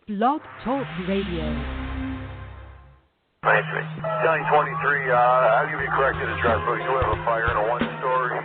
Blog Talk Radio. 93. County 23, I'll give you a corrected address. We do have a fire in a one-story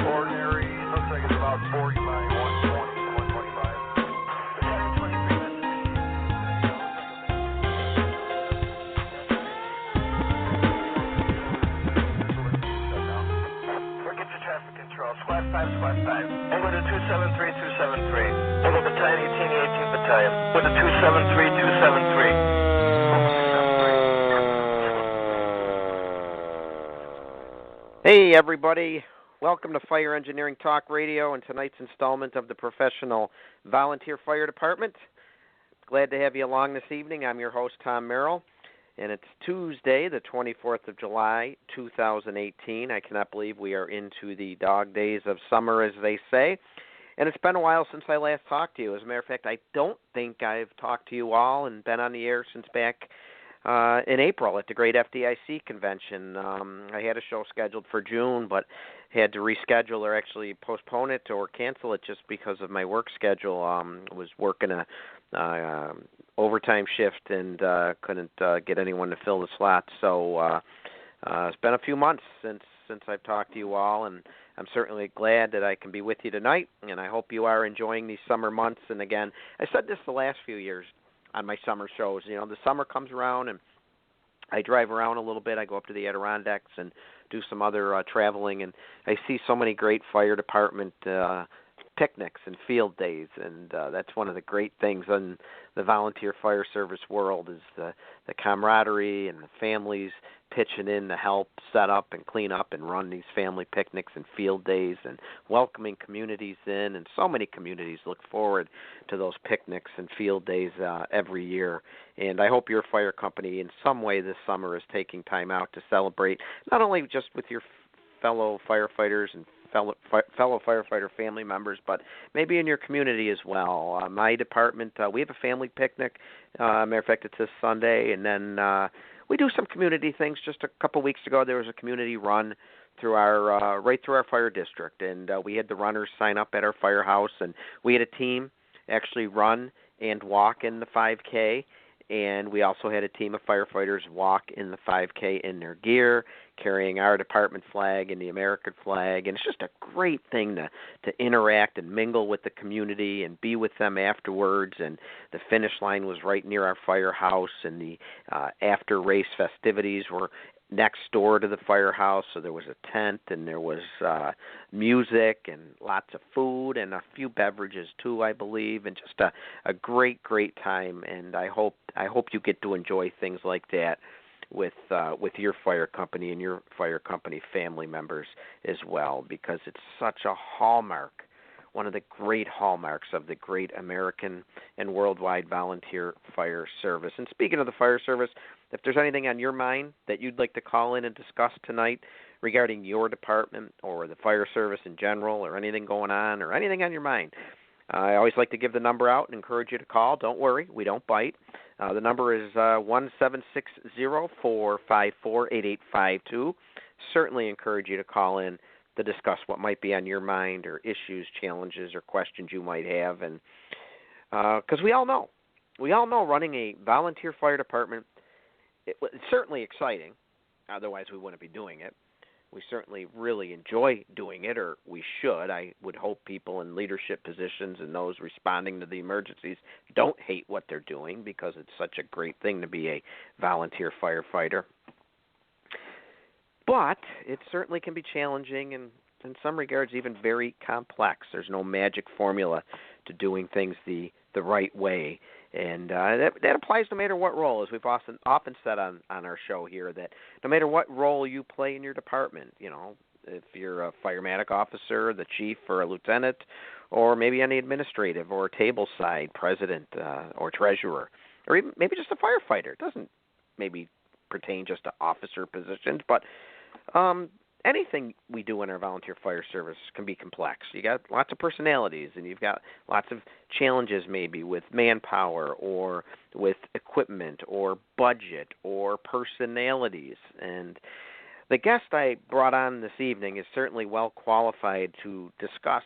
ordinary. Looks like it's about 40 by 120 to 125. County 23. We'll get your traffic control. Squad 5, Squad 5. Over to 273, 273. Over Battalion 18, 18th Battalion. With the 273, 273. Hey everybody, welcome to Fire Engineering Talk Radio and tonight's installment of the Professional Volunteer Fire Department. Glad to have you along this evening. I'm your host, Tom Merrill, and it's Tuesday, the 24th of July, 2018. I cannot believe we are into the dog days of summer, as they say, and it's been a while since I last talked to you. As a matter of fact, I don't think I've talked to you all and been on the air since back in April at the Great FDIC Convention. I had a show scheduled for June, but had to reschedule or actually postpone it or cancel it just because of my work schedule. Was working a overtime shift and couldn't get anyone to fill the slot. So it's been a few months since I've talked to you all, and I'm certainly glad that I can be with you tonight, and I hope you are enjoying these summer months. And again, I said this the last few years on my summer shows. You know, the summer comes around and I drive around a little bit. I go up to the Adirondacks and do some other traveling, and I see so many great fire department picnics and field days, and that's one of the great things in the volunteer fire service world is the camaraderie and the families pitching in to help set up and clean up and run these family picnics and field days and welcoming communities in. And so many communities look forward to those picnics and field days every year. And I hope your fire company in some way this summer is taking time out to celebrate, not only just with your fellow firefighters and fellow firefighter family members, but maybe in your community as well. My department, we have a family picnic. Matter of fact, it's this Sunday, and then we do some community things. Just a couple weeks ago, there was a community run through our right through our fire district, and we had the runners sign up at our firehouse, and we had a team actually run and walk in the 5K. And we also had a team of firefighters walk in the 5K in their gear, carrying our department flag and the American flag. And it's just a great thing to interact and mingle with the community and be with them afterwards. And the finish line was right near our firehouse, and the after-race festivities were next door to the firehouse, so there was a tent and there was music and lots of food and a few beverages too, I believe, and just a great time. And I hope you get to enjoy things like that with your fire company and your fire company family members as well, because it's such a hallmark, one of the great hallmarks of the great American and worldwide volunteer fire service. And speaking of the fire service, if there's anything on your mind that you'd like to call in and discuss tonight regarding your department or the fire service in general, or anything going on or anything on your mind, I always like to give the number out and encourage you to call. Don't worry, we don't bite. The number is 1-760-454-8852. Certainly encourage you to call in to discuss what might be on your mind, or issues, challenges, or questions you might have. And because we all know running a volunteer fire department, it's certainly exciting. Otherwise, we wouldn't be doing it. We certainly really enjoy doing it, or we should. I would hope people in leadership positions and those responding to the emergencies don't hate what they're doing, because it's such a great thing to be a volunteer firefighter. But it certainly can be challenging and, in some regards, even very complex. There's no magic formula to doing things the right way. And that applies no matter what role, as we've often said on our show here, that no matter what role you play in your department, you know, if you're a firematic officer, the chief, or a lieutenant, or maybe any administrative or table side president or treasurer, or even maybe just a firefighter. It doesn't maybe pertain just to officer positions, but anything we do in our volunteer fire service can be complex. You got lots of personalities, and you've got lots of challenges maybe with manpower or with equipment or budget or personalities. And the guest I brought on this evening is certainly well qualified to discuss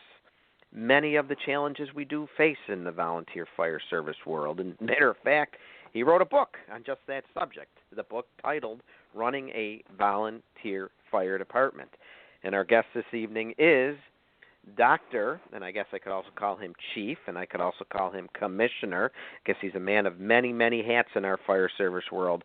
many of the challenges we do face in the volunteer fire service world. And matter of fact, he wrote a book on just that subject, the book titled Running a Volunteer Fire Department. And our guest this evening is Dr., and I guess I could also call him Chief, and I could also call him Commissioner. I guess he's a man of many, many hats in our fire service world,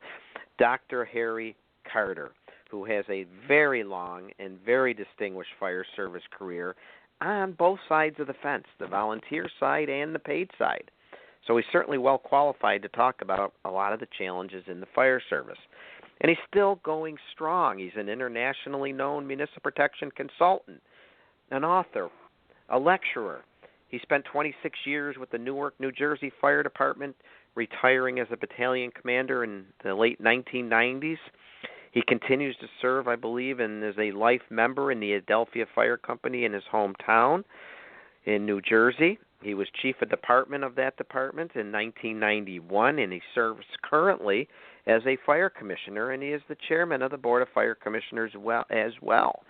Dr. Harry Carter, who has a very long and very distinguished fire service career on both sides of the fence, the volunteer side and the paid side. So he's certainly well qualified to talk about a lot of the challenges in the fire service. And he's still going strong. He's an internationally known municipal protection consultant, an author, a lecturer. He spent 26 years with the Newark, New Jersey Fire Department, retiring as a battalion commander in the late 1990s. He continues to serve, I believe, and is a life member in the Adelphia Fire Company in his hometown in New Jersey. He was chief of department of that department in 1991, and he serves currently as a fire commissioner, and he is the chairman of the Board of Fire Commissioners as well.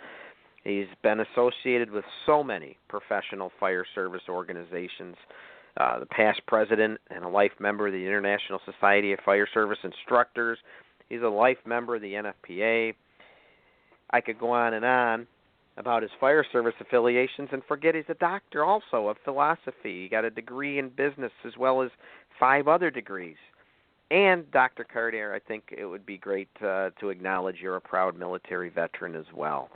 He's been associated with so many professional fire service organizations, the past president and a life member of the International Society of Fire Service Instructors. He's a life member of the NFPA. I could go on and on about his fire service affiliations and forget he's a doctor also of philosophy. He got a degree in business as well as 5 other degrees. And Dr. Carter, I think it would be great to acknowledge you're a proud military veteran as well.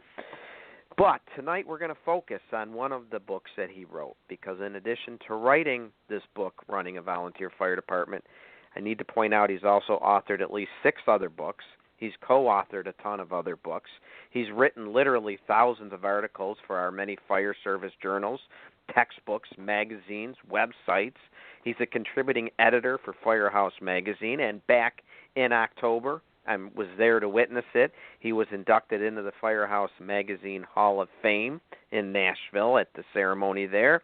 But tonight we're going to focus on one of the books that he wrote, because in addition to writing this book, Running a Volunteer Fire Department, I need to point out he's also authored at least 6 other books. He's co-authored a ton of other books. He's written literally thousands of articles for our many fire service journals, textbooks, magazines, websites. He's a contributing editor for Firehouse Magazine, and back in October, I was there to witness it, he was inducted into the Firehouse Magazine Hall of Fame in Nashville at the ceremony there.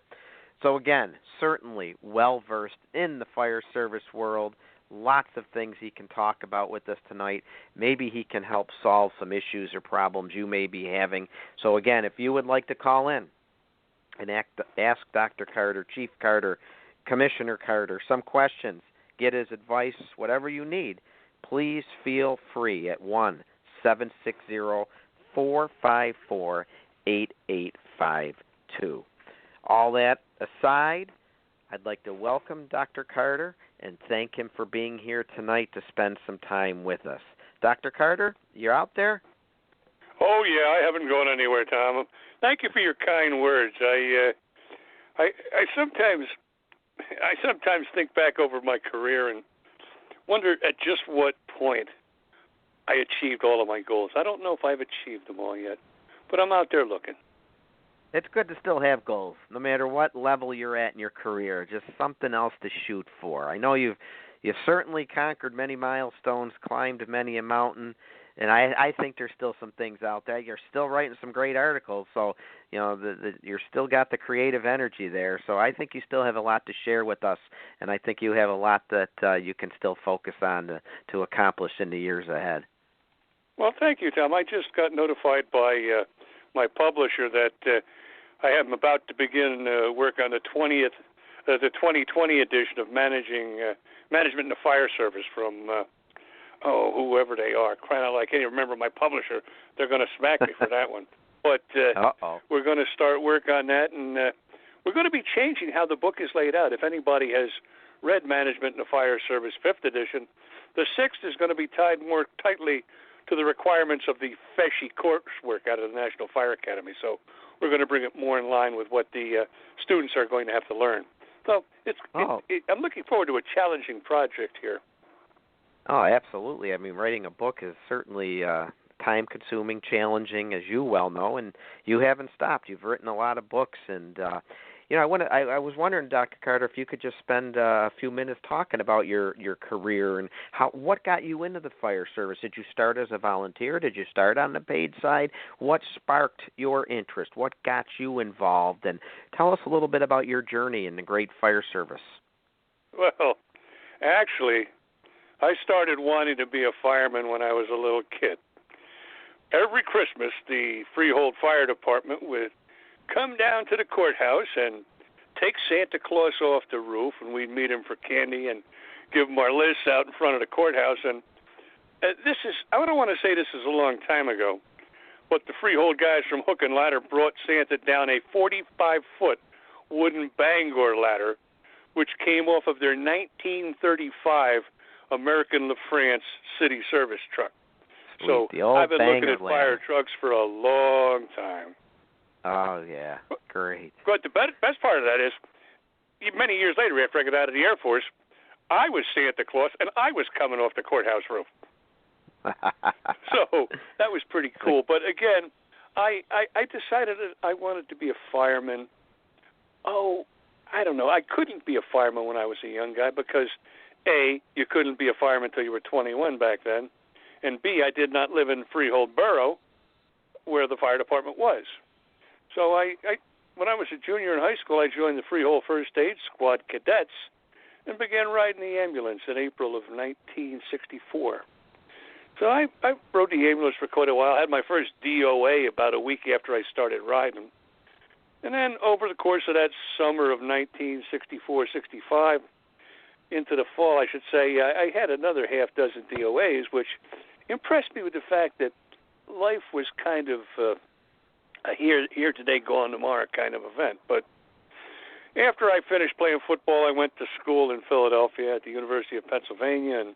So again, certainly well-versed in the fire service world. Lots of things he can talk about with us tonight. Maybe he can help solve some issues or problems you may be having. So again, if you would like to call in and ask Dr. Carter, Chief Carter, Commissioner Carter some questions, get his advice, whatever you need, please feel free at 1-760-454-8852. All that aside, I'd like to welcome Dr. Carter and thank him for being here tonight to spend some time with us. Dr. Carter, you're out there? Oh, yeah, I haven't gone anywhere, Tom. Thank you for your kind words. I sometimes think back over my career and wonder at just what point I achieved all of my goals. I don't know if I've achieved them all yet, but I'm out there looking. It's good to still have goals, no matter what level you're at in your career, just something else to shoot for. I know you've certainly conquered many milestones, climbed many a mountain, and I think there's still some things out there. You're still writing some great articles, so you know you're still got the creative energy there. So I think you still have a lot to share with us, and I think you have a lot that you can still focus on to accomplish in the years ahead. Well, thank you, Tom. I just got notified by my publisher that I am about to begin work on the 2020 edition of Management in the Fire Service from whoever they are. Crying out, I can't even remember my publisher. They're going to smack me for that one. But we're going to start work on that, and we're going to be changing how the book is laid out. If anybody has read Management in the Fire Service 5th edition, the 6th is going to be tied more tightly to the requirements of the FESHI coursework out of the National Fire Academy. So we're going to bring it more in line with what the students are going to have to learn. So I'm looking forward to a challenging project here. Oh, absolutely. I mean, writing a book is certainly time-consuming, challenging, as you well know, and you haven't stopped. You've written a lot of books, and I was wondering, Dr. Carter, if you could just spend a few minutes talking about your career and what got you into the fire service. Did you start as a volunteer? Did you start on the paid side? What sparked your interest? What got you involved? And tell us a little bit about your journey in the great fire service. Well, actually, I started wanting to be a fireman when I was a little kid. Every Christmas, the Freehold Fire Department would come down to the courthouse and take Santa Claus off the roof, and we'd meet him for candy and give him our lists out in front of the courthouse. And I don't want to say this is a long time ago, but the Freehold guys from Hook and Ladder brought Santa down a 45-foot wooden Bangor ladder, which came off of their 1935 American LaFrance city service truck. So I've been looking at fire trucks for a long time. Oh, yeah. Great. But the best part of that is, many years later, after I got out of the Air Force, I was Santa Claus, and I was coming off the courthouse roof. So that was pretty cool. But again, I decided that I wanted to be a fireman. Oh, I don't know. I couldn't be a fireman when I was a young guy because, A, you couldn't be a fireman until you were 21 back then, and B, I did not live in Freehold Borough where the fire department was. So when I was a junior in high school, I joined the Freehold First Aid Squad Cadets and began riding the ambulance in April of 1964. So I rode the ambulance for quite a while. I had my first DOA about a week after I started riding. And then over the course of that summer of 1964-65, into the fall, I should say, I had another half dozen DOAs, which impressed me with the fact that life was kind of a here today, gone tomorrow kind of event. But after I finished playing football, I went to school in Philadelphia at the University of Pennsylvania, and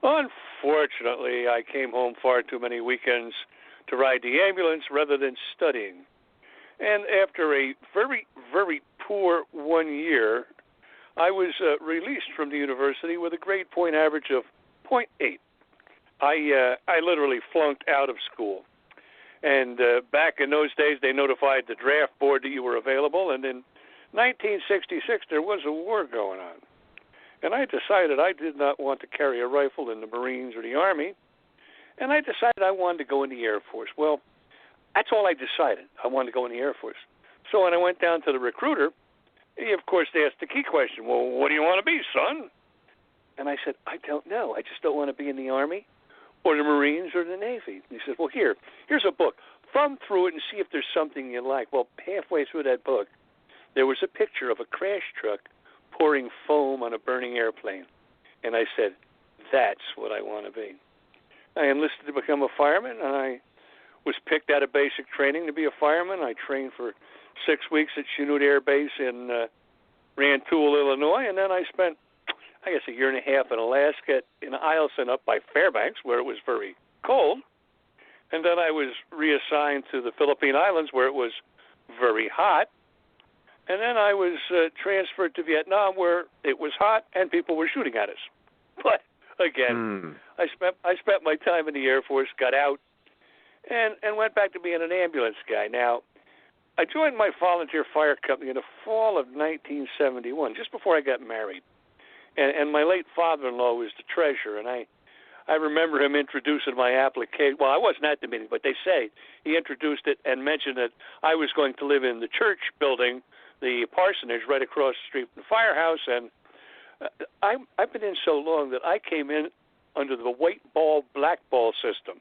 unfortunately, I came home far too many weekends to ride the ambulance rather than studying. And after a very, very poor 1 year, I was released from the university with a grade point average of 0.8. I literally flunked out of school. And back in those days, they notified the draft board that you were available. And in 1966, there was a war going on. And I decided I did not want to carry a rifle in the Marines or the Army. And I decided I wanted to go in the Air Force. Well, that's all I decided. I wanted to go in the Air Force. So when I went down to the recruiter, he, of course, asked the key question, well, what do you want to be, son? And I said, I don't know. I just don't want to be in the Army or the Marines or the Navy. And he said, well, here's a book. Thumb through it and see if there's something you like. Well, halfway through that book, there was a picture of a crash truck pouring foam on a burning airplane. And I said, that's what I want to be. I enlisted to become a fireman, and I was picked out of basic training to be a fireman. I trained for 6 weeks at Chinook Air Base in Rantoul, Illinois, and then I spent, I guess, a year and a half in Alaska in Eielson up by Fairbanks, where it was very cold. And then I was reassigned to the Philippine Islands, where it was very hot. And then I was transferred to Vietnam, where it was hot and people were shooting at us. But again, I spent my time in the Air Force, got out, and went back to being an ambulance guy. Now, I joined my volunteer fire company in the fall of 1971, just before I got married. And my late father-in-law was the treasurer, and I remember him introducing my application. Well, I wasn't at the meeting, but they say he introduced it and mentioned that I was going to live in the church building, the parsonage right across the street from the firehouse. And I've been in so long that I came in under the white ball, black ball system.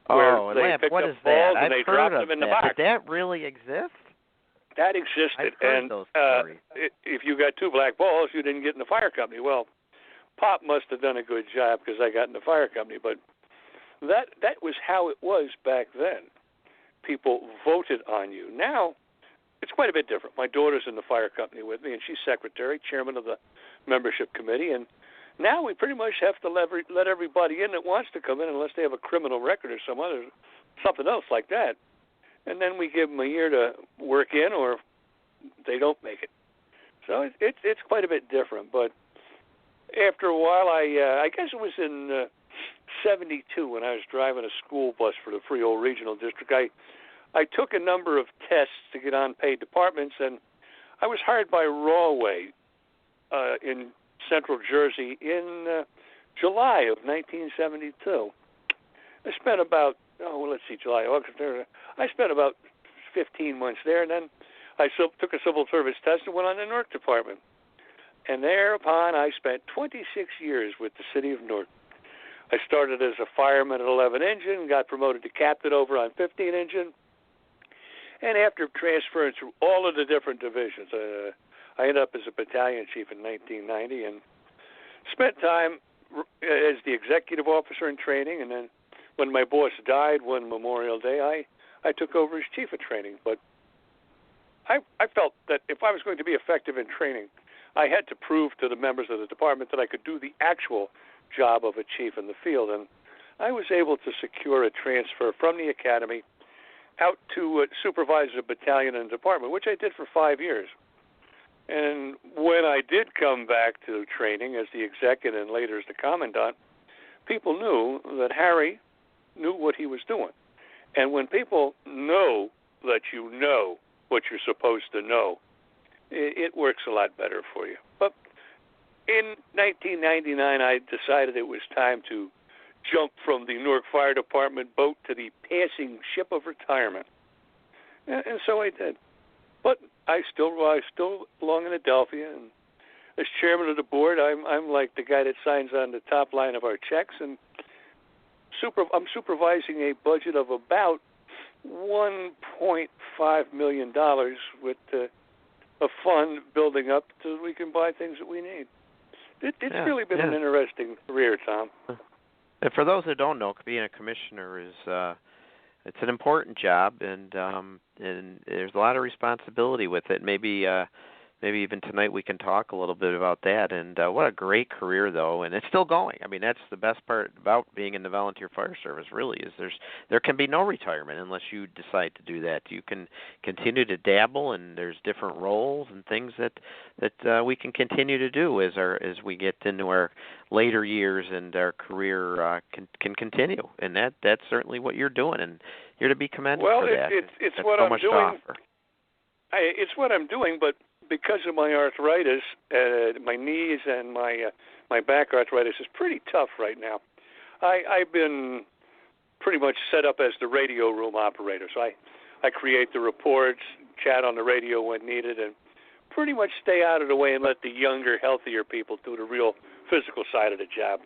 Oh, they picked what up is balls that? and they dropped them in the box. Did that really exist? That existed. I've heard those stories. If you got 2 black balls, you didn't get in the fire company. Well, Pop must have done a good job because I got in the fire company. But that was how it was back then. People voted on you. Now, it's quite a bit different. My daughter's in the fire company with me, and she's secretary, chairman of the membership committee. And now we pretty much have to let everybody in that wants to come in unless they have a criminal record or something else like that. And then we give them a year to work in, or they don't make it. So it's quite a bit different. But after a while, I guess it was in 72 when I was driving a school bus for the Freehold Regional District. I took a number of tests to get on paid departments, and I was hired by Rawway in Central Jersey in July of 1972. I spent about, July, August. I spent about 15 months there, and then I took a civil service test and went on the Newark department. And thereupon, I spent 26 years with the city of Newark. I started as a fireman at 11 engine, got promoted to captain over on 15 engine, And after transferring through all of the different divisions, I ended up as a battalion chief in 1990 and spent time as the executive officer in training. And then when my boss died one Memorial Day, I took over as chief of training. But I felt that if I was going to be effective in training, I had to prove to the members of the department that I could do the actual job of a chief in the field. And I was able to secure a transfer from the academy out to supervise a battalion and department, which I did for 5 years. And when I did come back to training as the executive and later as the commandant, people knew that Harry knew what he was doing. And when people know that you know what you're supposed to know, it works a lot better for you. But in 1999, I decided it was time to jump from the Newark Fire Department boat to the passing ship of retirement. And so I did. But I still belong in Adelphia, and as chairman of the board, I'm like the guy that signs on the top line of our checks, and I'm supervising a budget of about $1.5 million with a fund building up so we can buy things that we need. It's really been an interesting career, Tom. And for those that don't know, being a commissioner is it's an important job, and there's a lot of responsibility with it. Maybe even tonight we can talk a little bit about that. And what a great career, though, and it's still going. I mean, that's the best part about being in the volunteer fire service. Really, is there can be no retirement unless you decide to do that. You can continue to dabble, and there's different roles and things that we can continue to do as we get into our later years, and our career can continue. And that's certainly what you're doing, and you're to be commended for that. It's what I'm doing. It's what I'm doing, but because of my arthritis, my knees and my back arthritis is pretty tough right now. I've been pretty much set up as the radio room operator. So I create the reports, chat on the radio when needed, and pretty much stay out of the way and let the younger, healthier people do the real physical side of the job.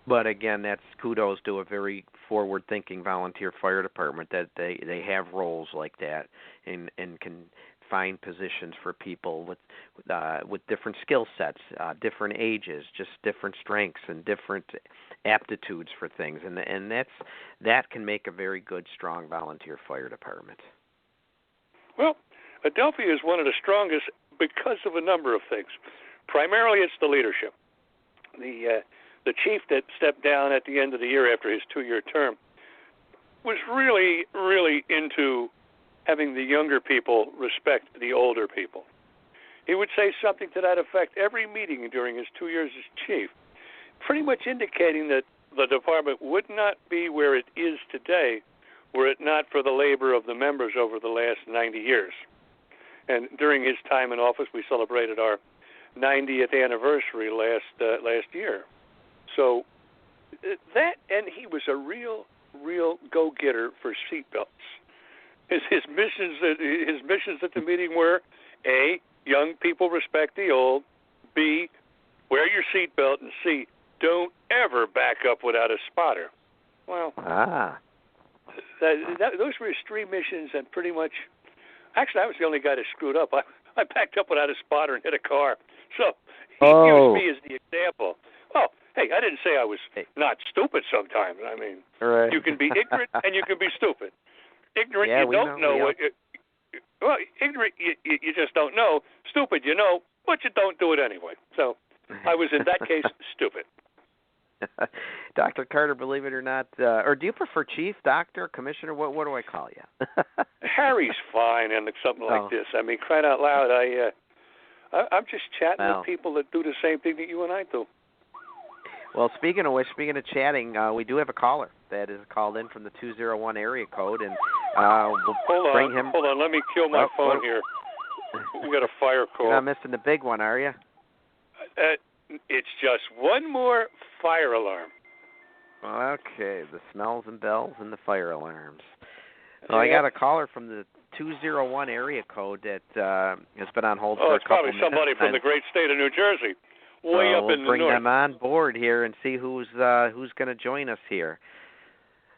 But again, that's kudos to a very forward-thinking volunteer fire department that they have roles like that and can find positions for people with different skill sets, different ages, just different strengths and different aptitudes for things, and that can make a very good, strong volunteer fire department. Well, Adelphia is one of the strongest because of a number of things. Primarily, it's the leadership. The chief that stepped down at the end of the year after his 2-year term was really, really into having the younger people respect the older people. He would say something to that effect every meeting during his 2 years as chief, pretty much indicating that the department would not be where it is today were it not for the labor of the members over the last 90 years. And during his time in office, we celebrated our 90th anniversary last year. So that, and he was a real go-getter for seatbelts. His missions at the meeting were: A, young people respect the old; B, wear your seatbelt; and C, don't ever back up without a spotter. Well, those were his 3 missions, and pretty much, actually, I was the only guy that screwed up. I backed up without a spotter and hit a car. So he used me as the example. Oh, hey, I didn't say I was not stupid sometimes. I mean, right. You can be ignorant and you can be stupid. Ignorant, you don't know what. Well, ignorant, you just don't know. Stupid, you know, but you don't do it anyway. So I was, in that case, stupid. Dr. Carter, believe it or not, or do you prefer chief, doctor, commissioner? What do I call you? Harry's fine, and something like this. I mean, crying out loud, I'm just chatting with people that do the same thing that you and I do. Well, speaking of chatting, we do have a caller that is called in from the 201 area code, and we'll bring him. Hold on, let me kill my phone here. We got a fire call. You're not missing the big one, are you? It's just one more fire alarm. Okay, the smells and bells and the fire alarms. Well, I got a caller from the 201 area code that has been on hold for a couple minutes. Oh, it's probably somebody from the great state of New Jersey. Way up in the north. We'll bring them on board here and see who's going to join us here.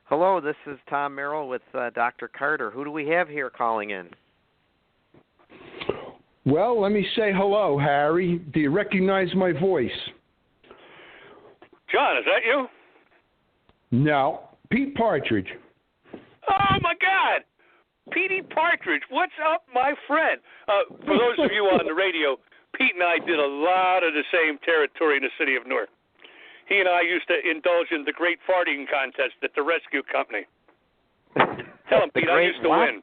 Hello, this is Tom Merrill with Dr. Carter. Who do we have here calling in? Well, let me say hello, Harry. Do you recognize my voice? John, is that you? No, Pete Partridge. Oh, my God. Petey Partridge, what's up, my friend? For those of you on the radio, Pete and I did a lot of the same territory in the city of Newark. He and I used to indulge in the great farting contest at the rescue company. Tell him, Pete, I used to win.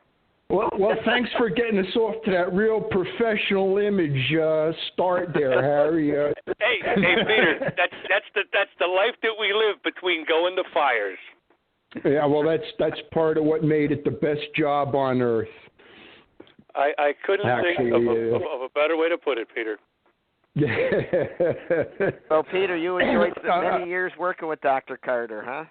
Well, thanks for getting us off to that real professional image start there, Harry. Hey, Peter, that's the life that we live between going to fires. Yeah, well, that's part of what made it the best job on earth. I couldn't think of a better way to put it, Peter. So, Peter, you enjoyed many years working with Dr. Carter, huh?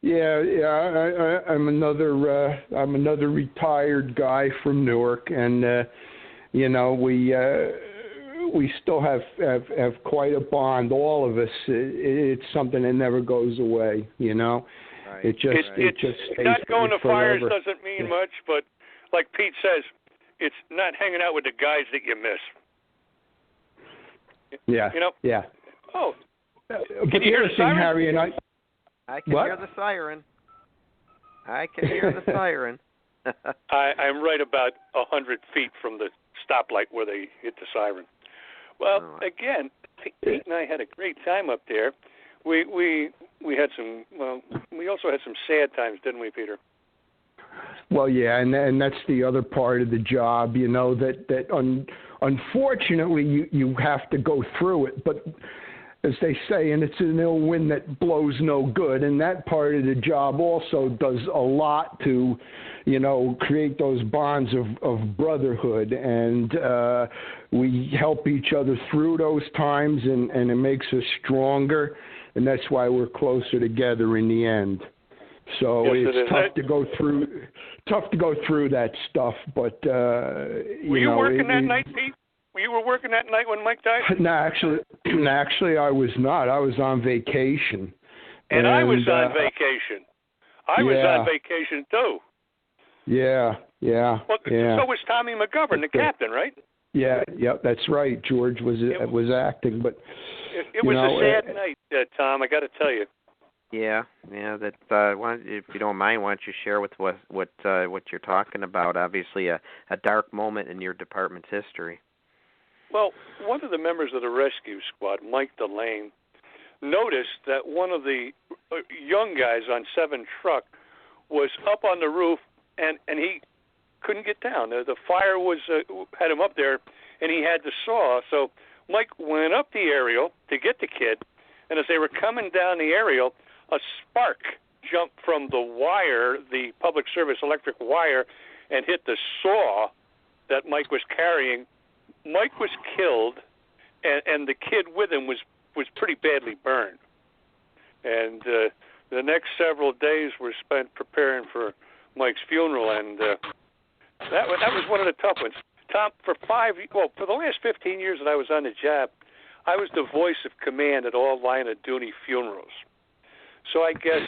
Yeah. I'm another retired guy from Newark, and we still have quite a bond. All of us. It's something that never goes away. Right. It just stays not going to forever. fires doesn't mean much, but like Pete says, it's not hanging out with the guys that you miss. Yeah. Yeah. Oh. But Can you hear the siren? Harry, and I can hear the siren. I'm right about 100 feet from the stoplight where they hit the siren. Well, again, Pete and I had a great time up there. We had some. Well, we also had some sad times, didn't we, Peter? Well, yeah, and that's the other part of the job. That unfortunately you have to go through it, but as they say, and it's an ill wind that blows no good. And that part of the job also does a lot to, create those bonds of brotherhood. And we help each other through those times, and it makes us stronger. And that's why we're closer together in the end. So yes, it's tough to go through that stuff. But were you working that night, Pete? You were working that night when Mike died? No, actually, I was not. I was on vacation. And I was on vacation. I was on vacation too. Yeah. Well, so was Tommy McGovern, the captain, right? Yeah, that's right. George was acting, but It was a sad night, Tom. I got to tell you. Yeah. That if you don't mind, why don't you share with what you're talking about? Obviously, a dark moment in your department's history. Well, one of the members of the rescue squad, Mike Delane, noticed that one of the young guys on 7 truck was up on the roof, and he couldn't get down. The fire had him up there, and he had the saw. So Mike went up the aerial to get the kid, and as they were coming down the aerial, a spark jumped from the wire, the public service electric wire, and hit the saw that Mike was carrying. Mike was killed, and the kid with him was pretty badly burned. And the next several days were spent preparing for Mike's funeral, and that was one of the tough ones. Tom, for the last 15 years that I was on the job, I was the voice of command at all line of duty funerals. So I guess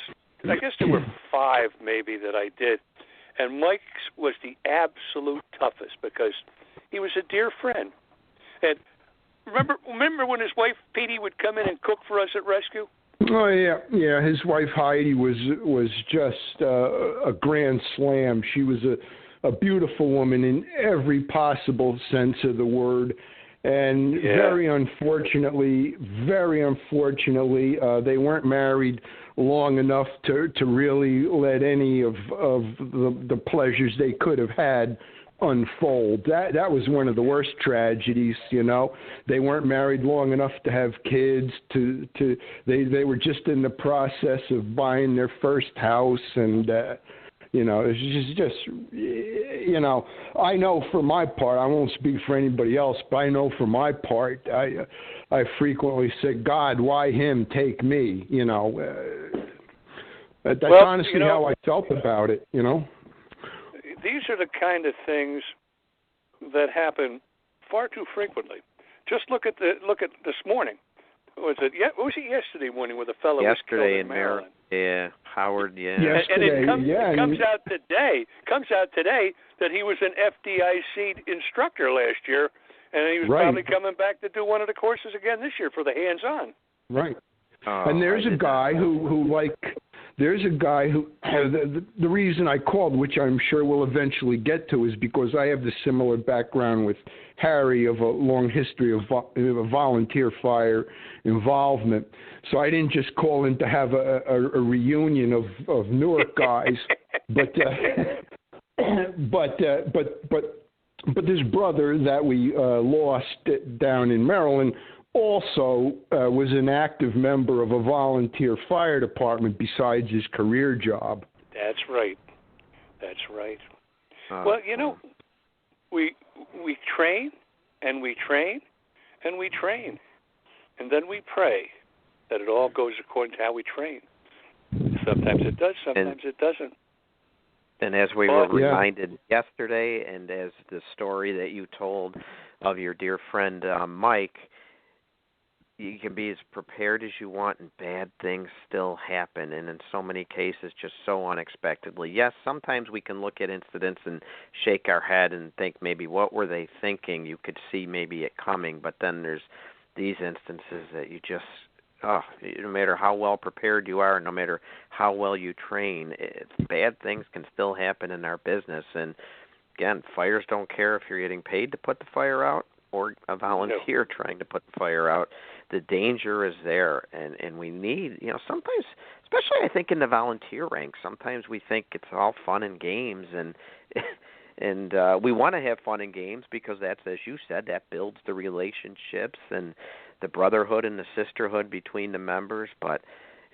there were 5 maybe that I did, and Mike's was the absolute toughest because he was a dear friend. And remember when his wife Petey would come in and cook for us at rescue? Oh yeah. His wife Heidi was just a grand slam. She was a beautiful woman in every possible sense of the word. And very unfortunately, they weren't married long enough to really let any of the pleasures they could have had unfold. That was one of the worst tragedies. They weren't married long enough to have kids. They were just in the process of buying their first house, and it's just I know for my part, I won't speak for anybody else, but I know for my part, I frequently said, God, why him? Take me. That's honestly how I felt about it. These are the kind of things that happen far too frequently. Just look at this morning. Was it yesterday morning where the fellow was killed in Maryland? Yeah, Howard. Yeah. Yesterday, and it comes out today that he was an FDIC instructor last year, and he was probably coming back to do one of the courses again this year for the hands-on. Right. And there's a guy who the reason I called, which I'm sure we'll eventually get to, is because I have the similar background with Harry of a long history of volunteer fire involvement. So I didn't just call in to have a reunion of Newark guys, but this brother that we lost down in Maryland also was an active member of a volunteer fire department besides his career job. That's right. Well, we train and we train and we train, and then we pray that it all goes according to how we train. Sometimes it does, sometimes it doesn't. And as we were reminded yesterday, and as the story that you told of your dear friend Mike, you can be as prepared as you want, and bad things still happen, and in so many cases just so unexpectedly. Yes, sometimes we can look at incidents and shake our head and think maybe what were they thinking? You could see maybe it coming, but then there's these instances that you just, no matter how well prepared you are, no matter how well you train, bad things can still happen in our business. And again, fires don't care if you're getting paid to put the fire out or a volunteer trying to put the fire out. The danger is there, and we need, sometimes, especially I think in the volunteer ranks, sometimes we think it's all fun and games, and we want to have fun and games because that's, as you said, that builds the relationships and the brotherhood and the sisterhood between the members. But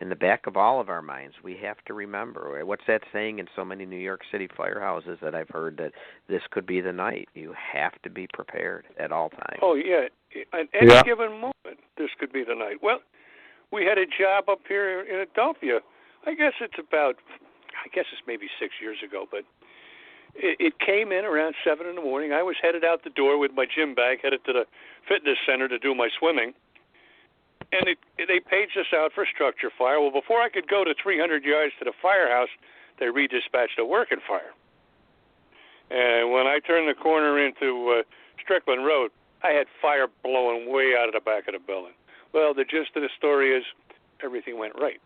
in the back of all of our minds, we have to remember, what's that saying in so many New York City firehouses that I've heard, that this could be the night. You have to be prepared at all times. Oh, yeah. At any given moment, this could be the night. Well, we had a job up here in Philadelphia. I guess it's maybe 6 years ago, but it came in around 7 in the morning. I was headed out the door with my gym bag, headed to the fitness center to do my swimming. And they paged us out for structure fire. Well, before I could go to 300 yards to the firehouse, they redispatched a working fire. And when I turned the corner into Strickland Road, I had fire blowing way out of the back of the building. Well, the gist of the story is everything went right.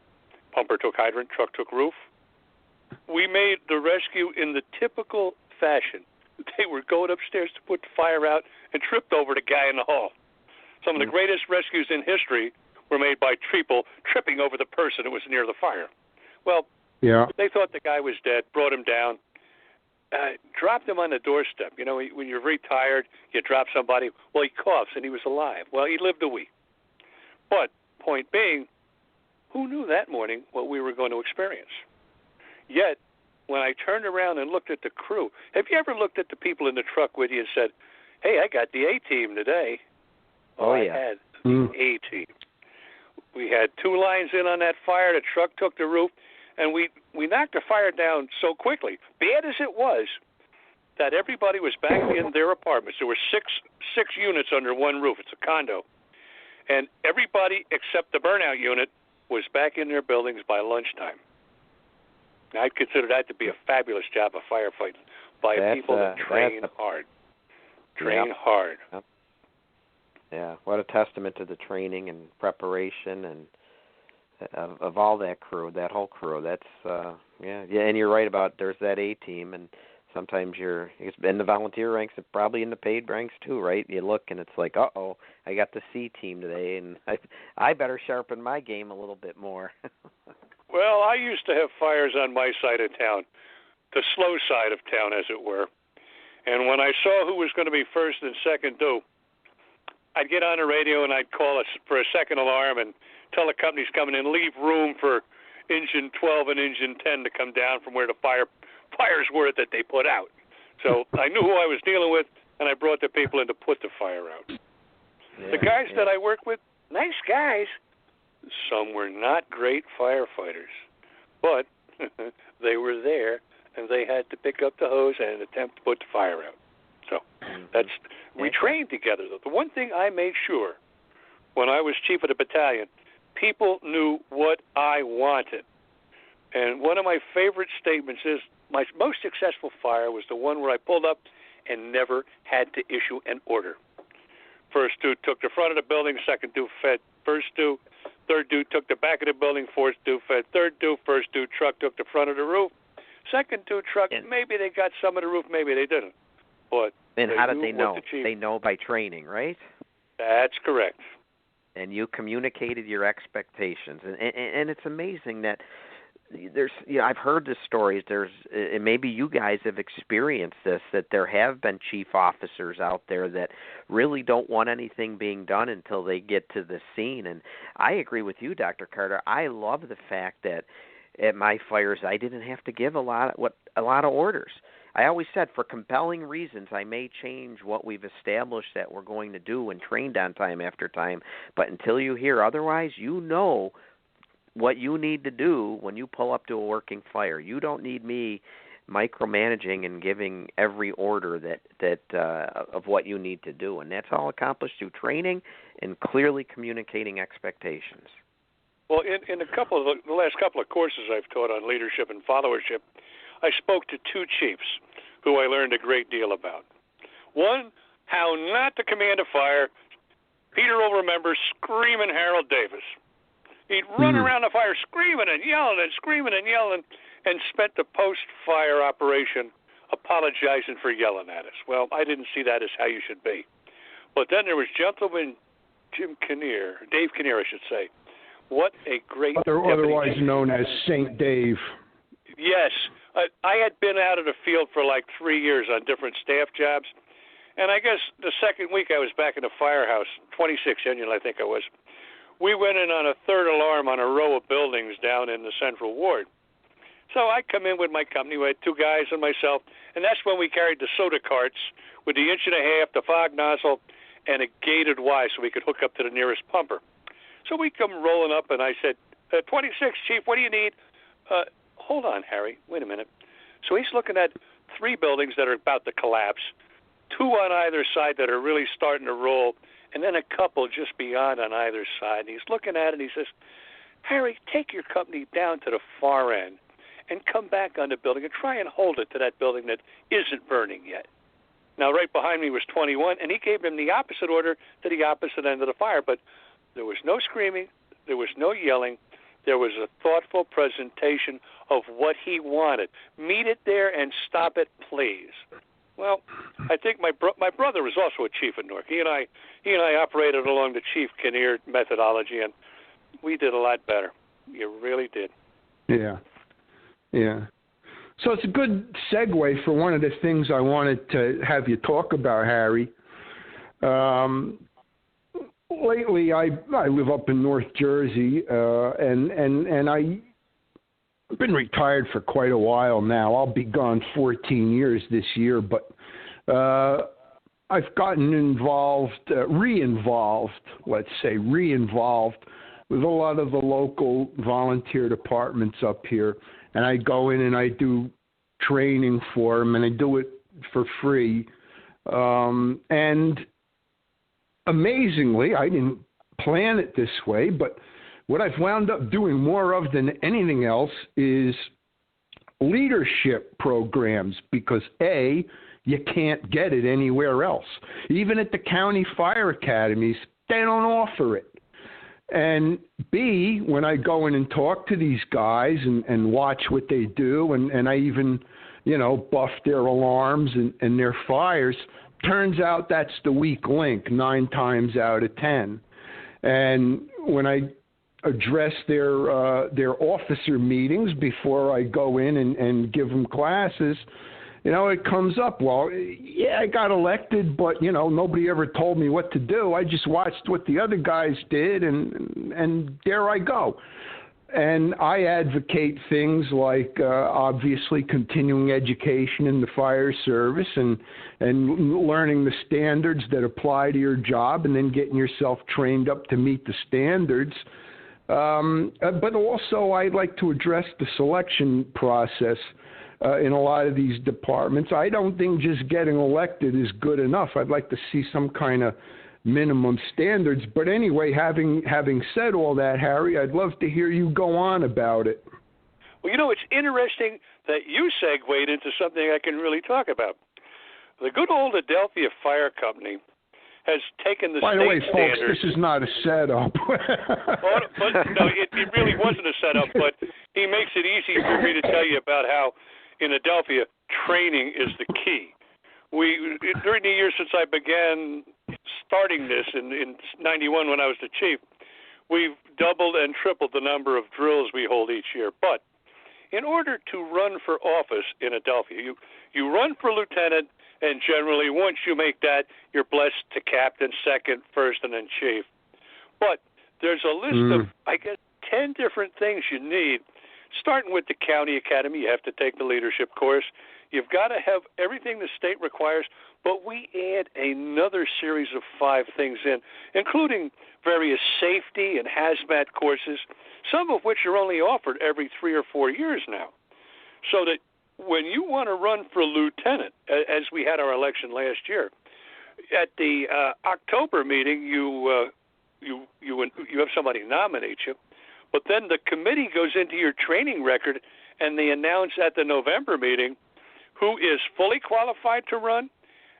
Pumper took hydrant, truck took roof. We made the rescue in the typical fashion. They were going upstairs to put the fire out and tripped over the guy in the hall. Some of the greatest rescues in history were made by people tripping over the person who was near the fire. Well, they thought the guy was dead, brought him down, dropped him on the doorstep. When you're very tired, you drop somebody. Well, he coughs, and he was alive. Well, he lived a week. But point being, who knew that morning what we were going to experience? Yet, when I turned around and looked at the crew, have you ever looked at the people in the truck with you and said, hey, I got the A-team today? I had the A-team. We had 2 lines in on that fire. The truck took the roof, and we knocked the fire down so quickly, bad as it was, that everybody was back in their apartments. There were six units under one roof. It's a condo. And everybody except the burnout unit was back in their buildings by lunchtime. I'd consider that to be a fabulous job of firefighting by people that train hard. Hard. Yep. Yeah, what a testament to the training and preparation and of all that crew, that whole crew. That's and you're right about there's that A team, and sometimes it's in the volunteer ranks and probably in the paid ranks too, right? You look and it's like, I got the C team today, and I better sharpen my game a little bit more. Well, I used to have fires on my side of town, the slow side of town, as it were. And when I saw who was going to be first and second due, I'd get on the radio and I'd call us for a second alarm and tell the companies coming in, leave room for engine 12 and engine 10 to come down from where the fires were that they put out. So I knew who I was dealing with, and I brought the people in to put the fire out. The guys that I work with, nice guys. Some were not great firefighters, but they were there, and they had to pick up the hose and attempt to put the fire out. So we trained together, though. The one thing I made sure when I was chief of the battalion, people knew what I wanted. And one of my favorite statements is, my most successful fire was the one where I pulled up and never had to issue an order. First dude took the front of the building, second dude fed first dude, third dude took the back of the building, fourth dude fed third dude, first dude truck took the front of the roof, second dude truck, maybe they got some of the roof, maybe they didn't. But and how did they know? They know by training, right? That's correct. And you communicated your expectations. And it's amazing that there's, I've heard the stories. And maybe you guys have experienced this, that there have been chief officers out there that really don't want anything being done until they get to the scene. And I agree with you, Dr. Carter. I love the fact that at my fires I didn't have to give a lot of orders. I always said, for compelling reasons, I may change what we've established that we're going to do and trained on time after time, but until you hear otherwise, you know what you need to do when you pull up to a working fire. You don't need me micromanaging and giving every order that of what you need to do, and that's all accomplished through training and clearly communicating expectations. Well, in the last couple of courses I've taught on leadership and followership, I spoke to two chiefs who I learned a great deal about. One, how not to command a fire. Peter will remember screaming Harold Davis. He'd run around the fire screaming and yelling and spent the post-fire operation apologizing for yelling at us. Well, I didn't see that as how you should be. But then there was Gentleman Dave Kinnear, I should say. What a great otherwise known as St. Dave. Yes. I had been out of the field for like 3 years on different staff jobs, and I guess the second week I was back in the firehouse, 26 Union I think I was, we went in on a third alarm on a row of buildings down in the Central Ward. So I come in with my company, we had two guys and myself, and that's when we carried the soda carts with the 1.5 inch, the fog nozzle, and a gated Y so we could hook up to the nearest pumper. So we come rolling up, and I said, 26, Chief, what do you need? Hold on, Harry, wait a minute. So he's looking at 3 buildings that are about to collapse, 2 on either side that are really starting to roll, and then a couple just beyond on either side. And he's looking at it, and he says, Harry, take your company down to the far end and come back on the building and try and hold it to that building that isn't burning yet. Now, right behind me was 21, and he gave him the opposite order to the opposite end of the fire, but there was no screaming, there was no yelling. There was a thoughtful presentation of what he wanted. Meet it there and stop it, please. Well, I think my brother was also a chief in Newark. He and I operated along the Chief Kinnear methodology, and we did a lot better. You really did. Yeah. So it's a good segue for one of the things I wanted to have you talk about, Harry. Lately, I live up in North Jersey, and I've been retired for quite a while now. I'll be gone 14 years this year, but I've gotten re-involved with a lot of the local volunteer departments up here, and I go in and I do training for them, and I do it for free, and amazingly, I didn't plan it this way, but what I've wound up doing more of than anything else is leadership programs, because A, you can't get it anywhere else. Even at the county fire academies, they don't offer it. And B, when I go in and talk to these guys and watch what they do, and I even, buff their alarms and their fires, turns out that's the weak link 9 times out of 10. And when I address their officer meetings before I go in and give them classes, it comes up, well, yeah, I got elected, but, nobody ever told me what to do. I just watched what the other guys did, and there I go. And I advocate things like, obviously, continuing education in the fire service and learning the standards that apply to your job and then getting yourself trained up to meet the standards. But also, I'd like to address the selection process in a lot of these departments. I don't think just getting elected is good enough. I'd like to see some kind of minimum standards. But anyway, having said all that, Harry, I'd love to hear you go on about it. Well, it's interesting that you segued into something I can really talk about. The good old Adelphia Fire Company has taken the By state the way, standards. folks, this is not a setup. No, it really wasn't a setup, but he makes it easy for me to tell you about how in Adelphia training is the key. During the years since I began starting this in 91 when I was the chief, we've doubled and tripled the number of drills we hold each year. But in order to run for office in Adelphia, you run for lieutenant, and generally once you make that, you're blessed to captain, second, first, and then chief. But there's a list of, 10 different things you need. Starting with the county academy, you have to take the leadership course. You've got to have everything the state requires, but we add another series of 5 things in, including various safety and hazmat courses, some of which are only offered every 3 or 4 years now. So that when you want to run for lieutenant, as we had our election last year, at the October meeting, you have somebody nominate you, but then the committee goes into your training record and they announce at the November meeting who is fully qualified to run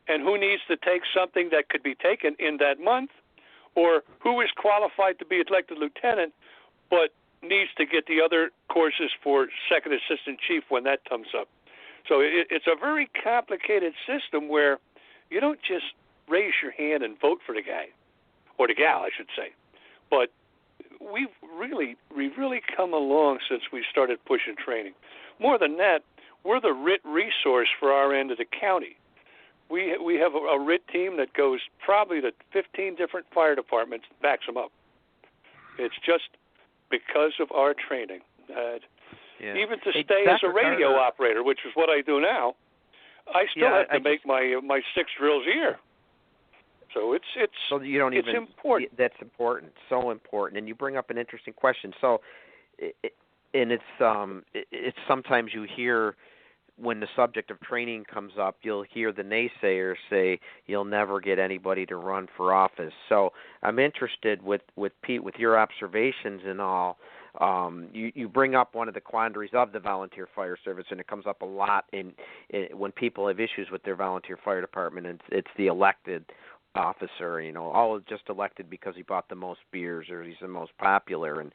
and who needs to take something that could be taken in that month, or who is qualified to be elected lieutenant but needs to get the other courses for second assistant chief when that comes up. So it's a very complicated system where you don't just raise your hand and vote for the guy, or the gal, I should say. But we've really come along since we started pushing training. More than that, we're the RIT resource for our end of the county. We have a RIT team that goes probably to 15 different fire departments, backs them up. It's just because of our training. Even to stay as a radio operator, which is what I do now, I still have to make my 6 drills a year. So it's important. That's important, so important. And you bring up an interesting question. So, it's sometimes you hear when the subject of training comes up, you'll hear the naysayers say you'll never get anybody to run for office. So I'm interested with Pete, with your observations and all. You bring up one of the quandaries of the volunteer fire service, and it comes up a lot when people have issues with their volunteer fire department, and it's the elected officer, all just elected because he bought the most beers or he's the most popular. And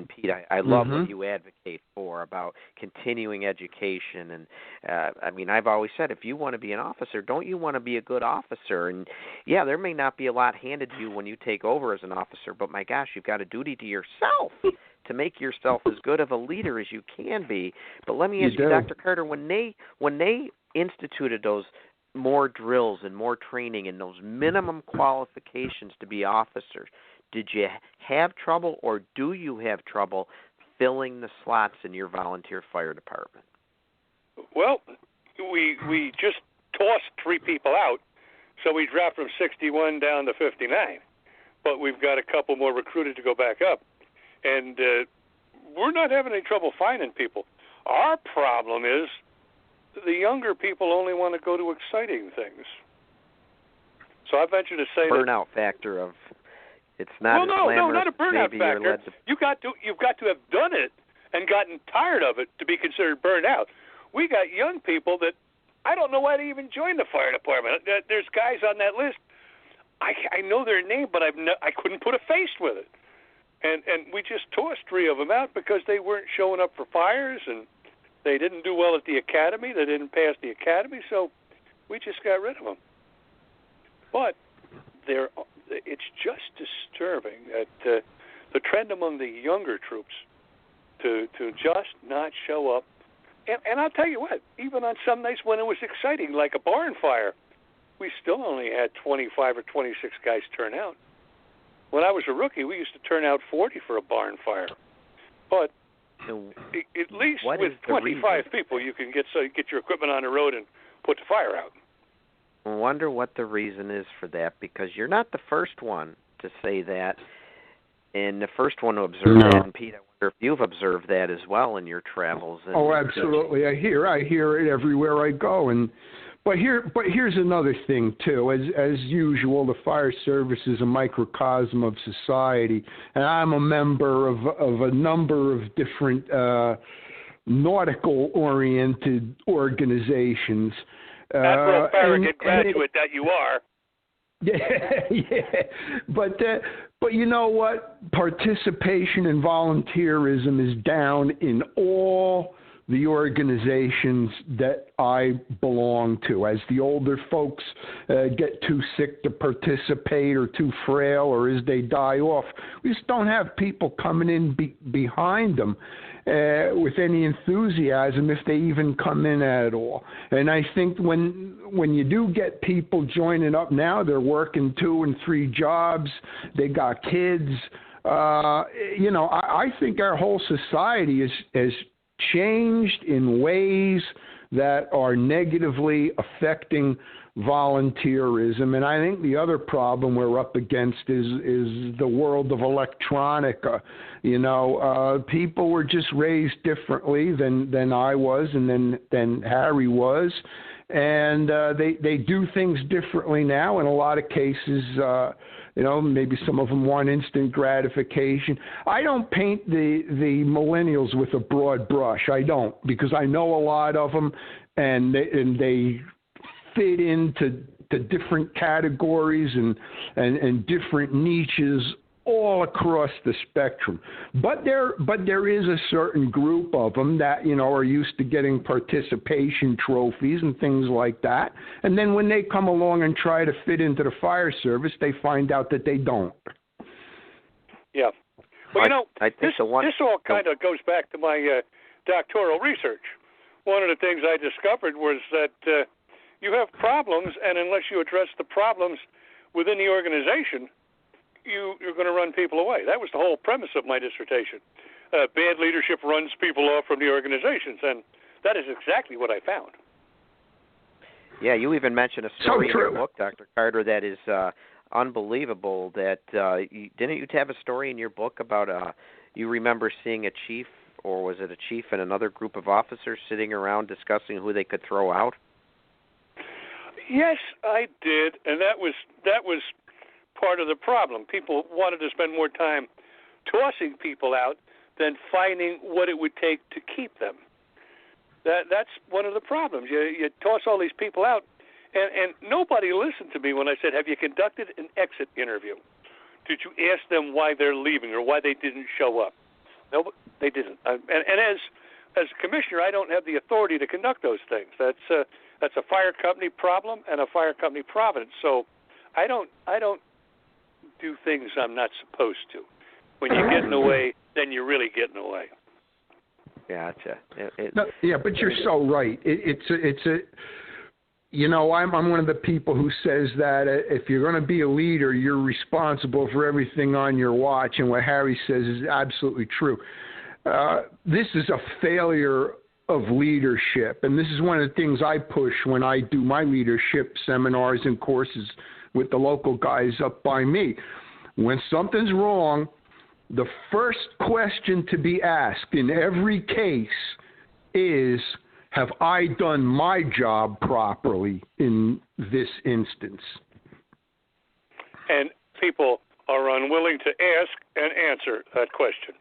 Pete, I love what you advocate for about continuing education. And I've always said, if you want to be an officer, don't you want to be a good officer? And yeah, there may not be a lot handed to you when you take over as an officer, but my gosh, you've got a duty to yourself to make yourself as good of a leader as you can be. But let me ask you, Dr. Carter, when they instituted those more drills and more training and those minimum qualifications to be officers, did you have trouble, or do you have trouble filling the slots in your volunteer fire department? Well, we just tossed 3 people out, so we dropped from 61 down to 59. But we've got a couple more recruited to go back up. And we're not having any trouble finding people. Our problem is the younger people only want to go to exciting things. So I venture to say burnout factor of it's not not a burnout factor. You've got to have done it and gotten tired of it to be considered burned out. We got young people that I don't know why they even joined the fire department. There's guys on that list. I know their name, but I couldn't put a face with it. And we just tossed 3 of them out because they weren't showing up for fires and they didn't do well at the academy. They didn't pass the academy, so we just got rid of them. But it's just disturbing that the trend among the younger troops to just not show up. And I'll tell you what, even on some nights when it was exciting, like a barn fire, we still only had 25 or 26 guys turn out. When I was a rookie, we used to turn out 40 for a barn fire. But at least with 25 people, you can get your equipment on the road and put the fire out. I wonder what the reason is for that, because you're not the first one to say that, and the first one to observe that. And Pete, I wonder if you've observed that as well in your travels. Absolutely. I hear it everywhere I go. And But here's another thing too. As usual, the fire service is a microcosm of society, and I'm a member of a number of different nautical-oriented organizations. Admiral Farragut graduate that you are. Yeah. But you know what? Participation and volunteerism is down in all the organizations that I belong to. As the older folks get too sick to participate or too frail, or as they die off, we just don't have people coming in behind them with any enthusiasm, if they even come in at all. And I think when you do get people joining up now, they're working 2 and 3 jobs, they got kids. I think our whole society has changed in ways that are negatively affecting volunteerism. And I think the other problem we're up against is the world of electronica. People were just raised differently than I was and than Harry was. And they do things differently now. In a lot of cases, maybe some of them want instant gratification. I don't paint the millennials with a broad brush. I don't, because I know a lot of them, and they fit into different categories and different niches all across the spectrum. But there is a certain group of them that, are used to getting participation trophies and things like that. And then when they come along and try to fit into the fire service, they find out that they don't. Yeah. Well, I this all kind of goes back to my doctoral research. One of the things I discovered was that you have problems, and unless you address the problems within the organization, you're going to run people away. That was the whole premise of my dissertation. Bad leadership runs people off from the organizations, and that is exactly what I found. Yeah, you even mentioned a story in your book, Dr. Carter, that is unbelievable. That didn't you have a story in your book about you remember seeing a chief, or was it a chief and another group of officers sitting around discussing who they could throw out? Yes, I did, and that was part of the problem. People wanted to spend more time tossing people out than finding what it would take to keep them. That's one of the problems. You toss all these people out, and nobody listened to me when I said, have you conducted an exit interview? Did you ask them why they're leaving or why they didn't show up? No, they didn't. And as a commissioner, I don't have the authority to conduct those things. That's a fire company problem and a fire company providence. So I don't do things I'm not supposed to. When you get in the way, then you're really getting away. Gotcha. But you're so right. I'm one of the people who says that if you're going to be a leader, you're responsible for everything on your watch, and what Harry says is absolutely true. This is a failure of leadership, and this is one of the things I push when I do my leadership seminars and courses with the local guys up by me. When something's wrong, the first question to be asked in every case is, have I done my job properly in this instance? And people are unwilling to ask and answer that question.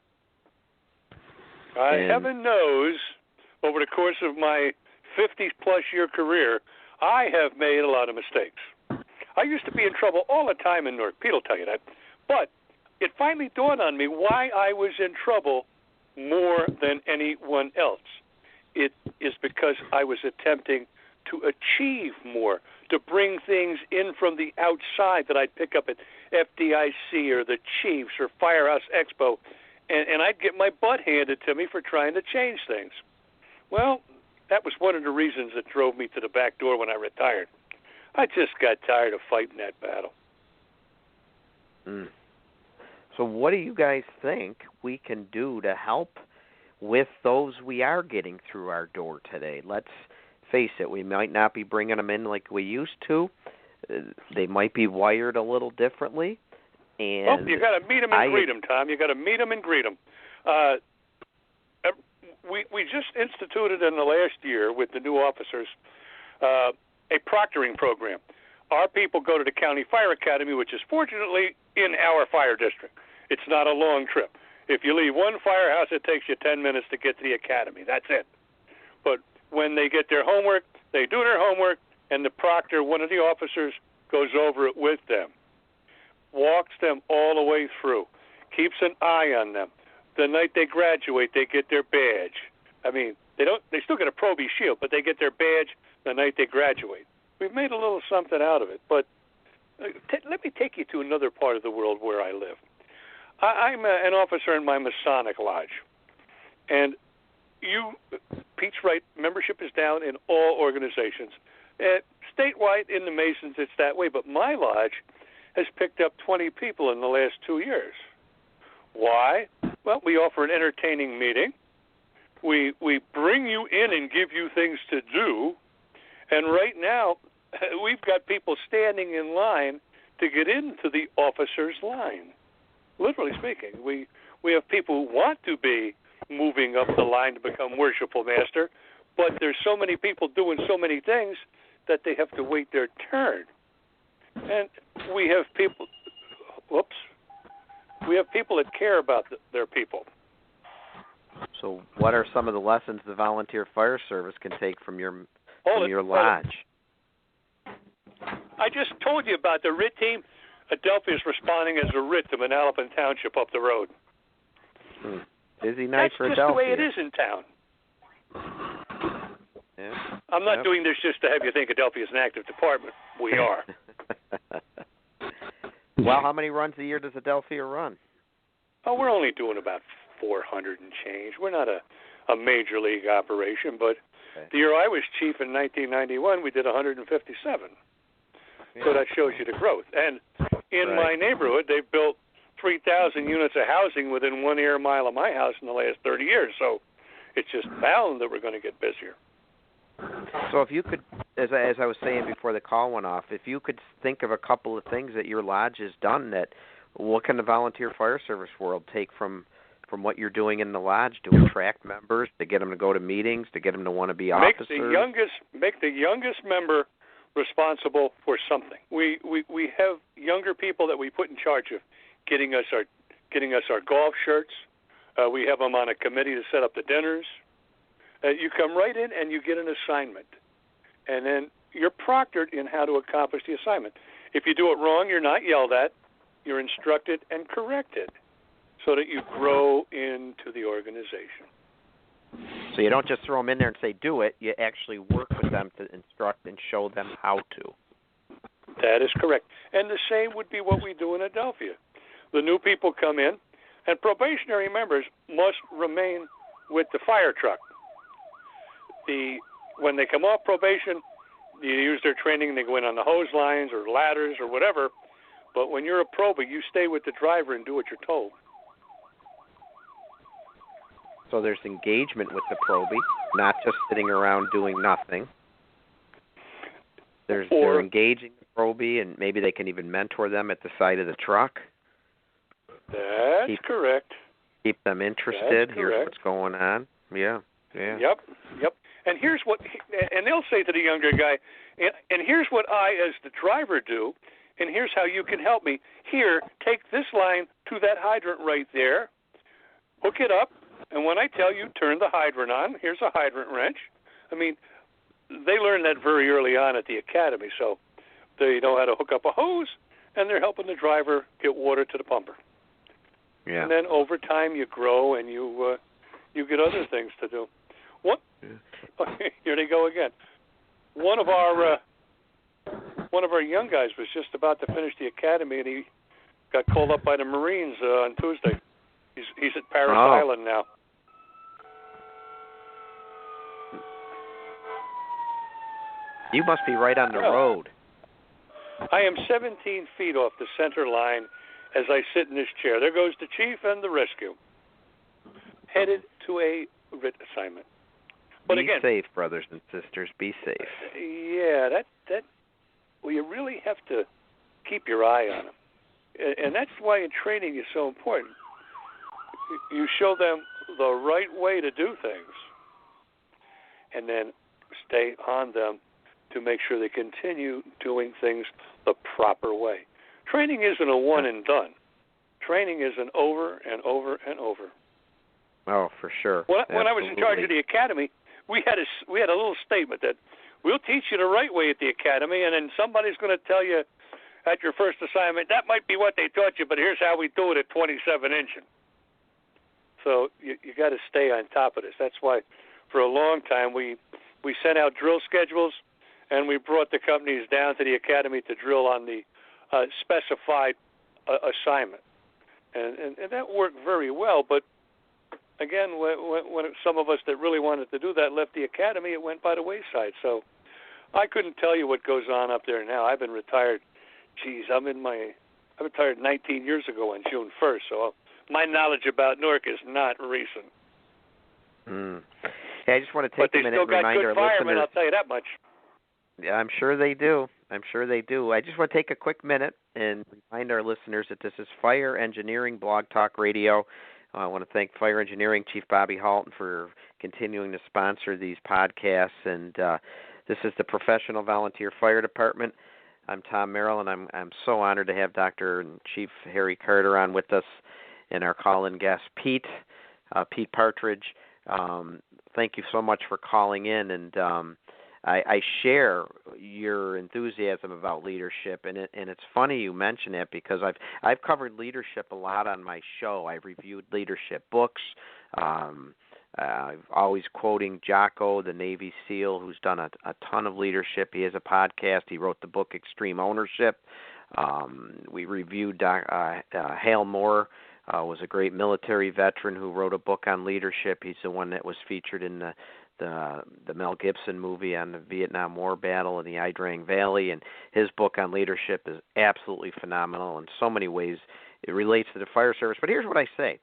Heaven knows, over the course of my 50-plus year career, I have made a lot of mistakes. I used to be in trouble all the time in Newark. Pete will tell you that. But it finally dawned on me why I was in trouble more than anyone else. It is because I was attempting to achieve more, to bring things in from the outside that I'd pick up at FDIC or the Chiefs or Firehouse Expo, and I'd get my butt handed to me for trying to change things. Well, that was one of the reasons that drove me to the back door when I retired. I just got tired of fighting that battle. So what do you guys think we can do to help with those we are getting through our door today? Let's face it, we might not be bringing them in like we used to. They might be wired a little differently. And you got to meet them and greet them, Tom. You got to meet them and greet them. We just instituted in the last year with the new officers a proctoring program. Our people go to the County Fire Academy, which is fortunately in our fire district. It's not a long trip. If you leave one firehouse, it takes you 10 minutes to get to the academy. That's it. But when they get their homework, they do their homework, and the proctor, one of the officers, goes over it with them, walks them all the way through, keeps an eye on them. The night they graduate, they get their badge. I mean, they still get a Pro B shield, but they get their badge the night they graduate. We've made a little something out of it, but let me take you to another part of the world where I live. I'm an officer in my Masonic Lodge, and Pete's right, membership is down in all organizations. Statewide, in the Masons, it's that way, but my lodge has picked up 20 people in the last 2 years. Why? Well, we offer an entertaining meeting. We bring you in and give you things to do, and right now, we've got people standing in line to get into the officers' line. Literally speaking, we have people who want to be moving up the line to become worshipful master, but there's so many people doing so many things that they have to wait their turn. And we have people, we have people that care about their people. So what are some of the lessons the volunteer fire service can take from your lodge? I just told you about the RIT team. Adelphia is responding as a RIT to Manalapan Township up the road. Busy night for Adelphia. That's just the way it is in town. Yeah. I'm not doing this just to have you think Adelphia is an active department. We are. Well, how many runs a year does Adelphia run? Oh, we're only doing about 400 and change. We're not a major league operation, but the year I was chief in 1991, we did 157. Yeah. So that shows you the growth. And in my neighborhood, they've built 3,000 units of housing within 1 air mile of my house in the last 30 years. So it's just bound that we're going to get busier. So if you could, as I was saying before the call went off, if you could think of a couple of things that your lodge has done, what can the volunteer fire service world take from what you're doing in the lodge to attract members, to get them to go to meetings, to get them to want to be officers? Make the youngest member responsible for something. We have younger people that we put in charge of getting us our golf shirts. We have them on a committee to set up the dinners. You come right in and you get an assignment, and then you're proctored in how to accomplish the assignment. If you do it wrong, you're not yelled at. You're instructed and corrected so that you grow into the organization. So you don't just throw them in there and say, do it. You actually work with them to instruct and show them how to. That is correct. And the same would be what we do in Adelphia. The new people come in, and probationary members must remain with the fire truck. When they come off probation, you use their training, they go in on the hose lines or ladders or whatever. But when you're a probie, you stay with the driver and do what you're told. So there's engagement with the probie, not just sitting around doing nothing. They're engaging the probie, and maybe they can even mentor them at the side of the truck. That's correct. Keep them interested. Here's what's going on. Yeah. Yep. And and they'll say to the younger guy, and here's what I, as the driver, do, and here's how you can help me. Here, take this line to that hydrant right there, hook it up, and when I tell you, turn the hydrant on. Here's a hydrant wrench. I mean, they learn that very early on at the academy, so they know how to hook up a hose, and they're helping the driver get water to the pumper. Yeah. And then over time, you grow and you get other things to do. Here they go again. One of our young guys was just about to finish the academy, and he got called up by the Marines on Tuesday. He's at Paris Island now. You must be right on the road. I am 17 feet off the center line as I sit in this chair. There goes the chief and the rescue, headed to a RIT assignment. But be safe, brothers and sisters. Be safe. Yeah, well, you really have to keep your eye on them. And that's why in training is so important. You show them the right way to do things, and then stay on them to make sure they continue doing things the proper way. Training isn't a one and done. Training is an over and over and over. Oh, for sure. When I was in charge of the academy, we had a little statement that we'll teach you the right way at the academy, and then somebody's going to tell you at your first assignment, that might be what they taught you, but here's how we do it at 27 inching. So you got to stay on top of this. That's why for a long time we sent out drill schedules, and we brought the companies down to the academy to drill on the specified assignment. And that worked very well, but again, when some of us that really wanted to do that left the academy, it went by the wayside. So I couldn't tell you what goes on up there now. I've been retired. I retired 19 years ago on June 1st, so my knowledge about Newark is not recent. Hey, I just want to take a minute and remind our listeners. But they still got good firemen, I'll tell you that much. Yeah, I'm sure they do. I just want to take a quick minute and remind our listeners that this is Fire Engineering Blog Talk Radio. I want to thank Fire Engineering Chief Bobby Halton for continuing to sponsor these podcasts. And this is the Professional Volunteer Fire Department. I'm Tom Merrill, and I'm so honored to have Dr. and Chief Harry Carter on with us, and our call-in guest, Pete Partridge. Thank you so much for calling in, and I share your enthusiasm about leadership, and it's funny you mention it because I've covered leadership a lot on my show. I've reviewed leadership books. I'm always quoting Jocko, the Navy SEAL, who's done a ton of leadership. He has a podcast. He wrote the book Extreme Ownership. We reviewed Hal Moore. Was a great military veteran who wrote a book on leadership. He's the one that was featured in the Mel Gibson movie on the Vietnam War battle in the Ia Drang Valley, and his book on leadership is absolutely phenomenal in so many ways. It relates to the fire service. But here's what I say.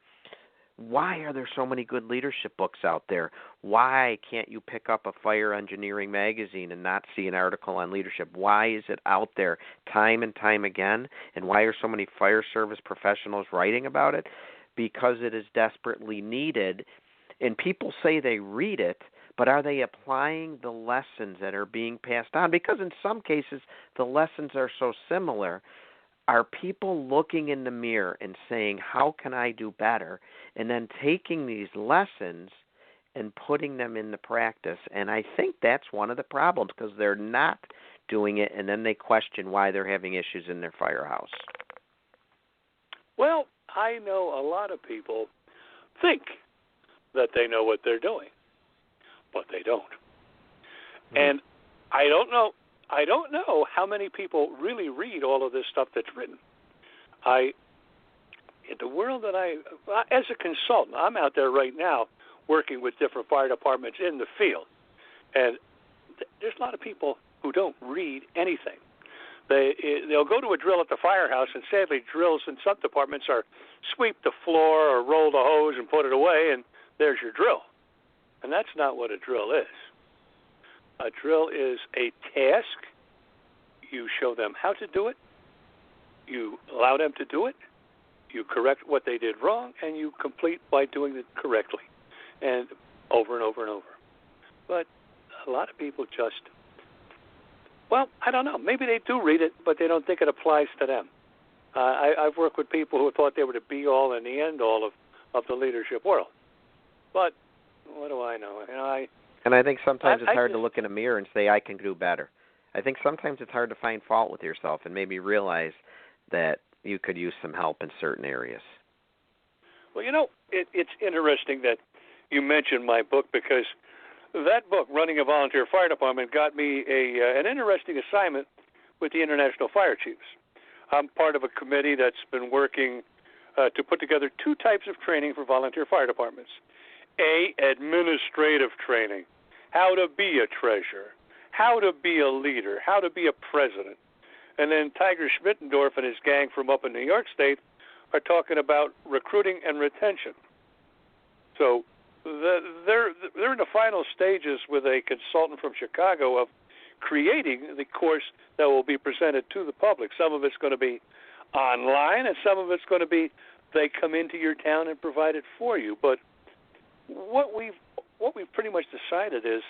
Why are there so many good leadership books out there? Why can't you pick up a Fire Engineering magazine and not see an article on leadership? Why is it out there time and time again? And why are so many fire service professionals writing about it? Because it is desperately needed. And people say they read it, but are they applying the lessons that are being passed on? Because in some cases, the lessons are so similar. Are people looking in the mirror and saying, how can I do better? And then taking these lessons and putting them into practice. And I think that's one of the problems because they're not doing it, and then they question why they're having issues in their firehouse. Well, I know a lot of people think that they know what they're doing, but they don't. And I don't know how many people really read all of this stuff that's written. In the world that as a consultant, I'm out there right now working with different fire departments in the field, and there's a lot of people who don't read anything. They'll go to a drill at the firehouse, and sadly, drills in some departments are sweep the floor or roll the hose and put it away, and there's your drill. And that's not what a drill is. A drill is a task. You show them how to do it. You allow them to do it. You correct what they did wrong, and you complete by doing it correctly, and over and over and over. But a lot of people just, I don't know. Maybe they do read it, but they don't think it applies to them. I've worked with people who thought they were the be-all and the end-all of the leadership world. But what do I know? And I think sometimes it's hard to look in a mirror and say, I can do better. I think sometimes it's hard to find fault with yourself and maybe realize that you could use some help in certain areas. Well, it's interesting that you mentioned my book because that book, Running a Volunteer Fire Department, got me an interesting assignment with the International Fire Chiefs. I'm part of a committee that's been working to put together two types of training for volunteer fire departments. Administrative training, how to be a treasurer, how to be a leader, how to be a president. And then Tiger Schmittendorf and his gang from up in New York State are talking about recruiting and retention. So they're in the final stages with a consultant from Chicago of creating the course that will be presented to the public. Some of it's going to be online, and some of it's going to be they come into your town and provide it for you. But what we've pretty much decided is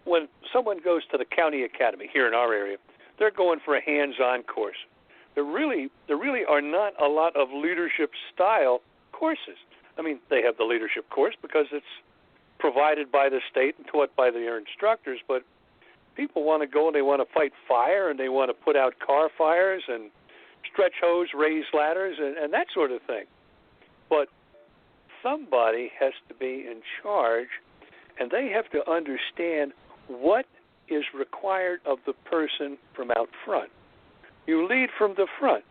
when someone goes to the county academy here in our area, they're going for a hands-on course. There really are not a lot of leadership style courses. I mean, they have the leadership course because it's provided by the state and taught by their instructors, but people want to go and they want to fight fire and they want to put out car fires and stretch hose, raise ladders, and that sort of thing. But somebody has to be in charge, and they have to understand what is required of the person from out front. You lead from the front.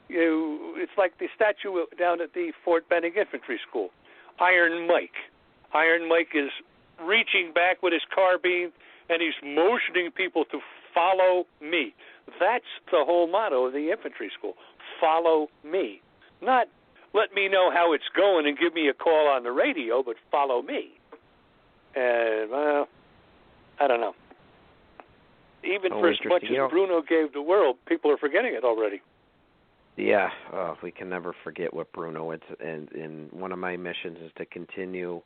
It's like the statue down at the Fort Benning Infantry School, Iron Mike. Iron Mike is reaching back with his carbine, and he's motioning people to follow me. That's the whole motto of the infantry school, follow me. Not let me know how it's going and give me a call on the radio, but follow me. And, well, I don't know. Even for as much as Bruno gave the world, people are forgetting it already. Yeah, we can never forget what Bruno is. And one of my missions is to continue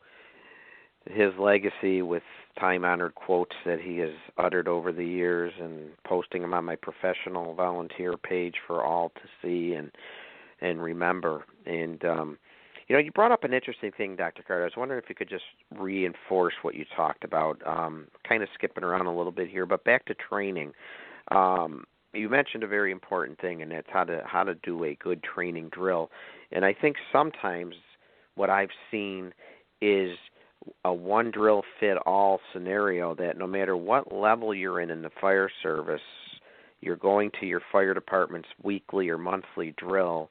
his legacy with time-honored quotes that he has uttered over the years and posting them on my professional volunteer page for all to see and remember. And, you brought up an interesting thing, Dr. Carter. I was wondering if you could just reinforce what you talked about, kind of skipping around a little bit here, but back to training. You mentioned a very important thing, and that's how to do a good training drill. And I think sometimes what I've seen is a one-drill-fit-all scenario that no matter what level you're in the fire service, you're going to your fire department's weekly or monthly drill,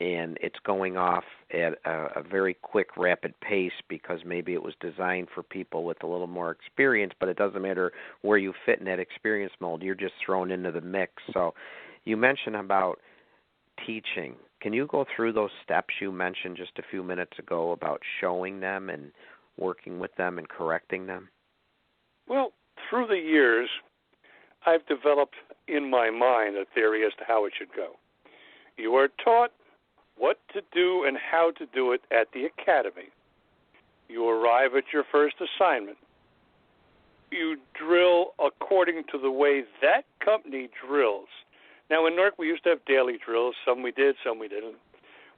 and it's going off at a very quick, rapid pace because maybe it was designed for people with a little more experience, but it doesn't matter where you fit in that experience mold. You're just thrown into the mix. So you mentioned about teaching. Can you go through those steps you mentioned just a few minutes ago about showing them and working with them and correcting them? Well, through the years, I've developed in my mind a theory as to how it should go. You are taught what to do and how to do it at the academy. You arrive at your first assignment. You drill according to the way that company drills. Now, in Newark, we used to have daily drills. Some we did, some we didn't.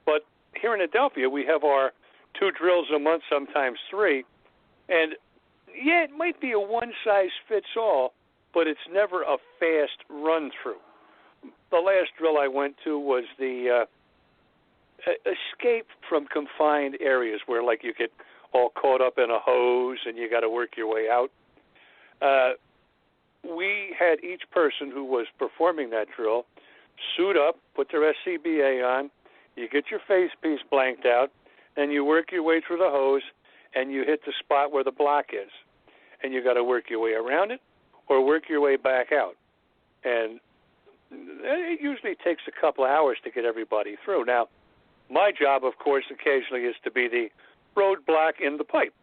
But here in Adelphia, we have our 2 drills a month, sometimes 3. And, yeah, it might be a one-size-fits-all, but it's never a fast run-through. The last drill I went to was the escape from confined areas where, like, you get all caught up in a hose and you got to work your way out. We had each person who was performing that drill suit up, put their SCBA on, you get your face piece blanked out, and you work your way through the hose, and you hit the spot where the block is. And you got to work your way around it or work your way back out. And it usually takes a couple of hours to get everybody through. Now, my job, of course, occasionally is to be the roadblock in the pipe.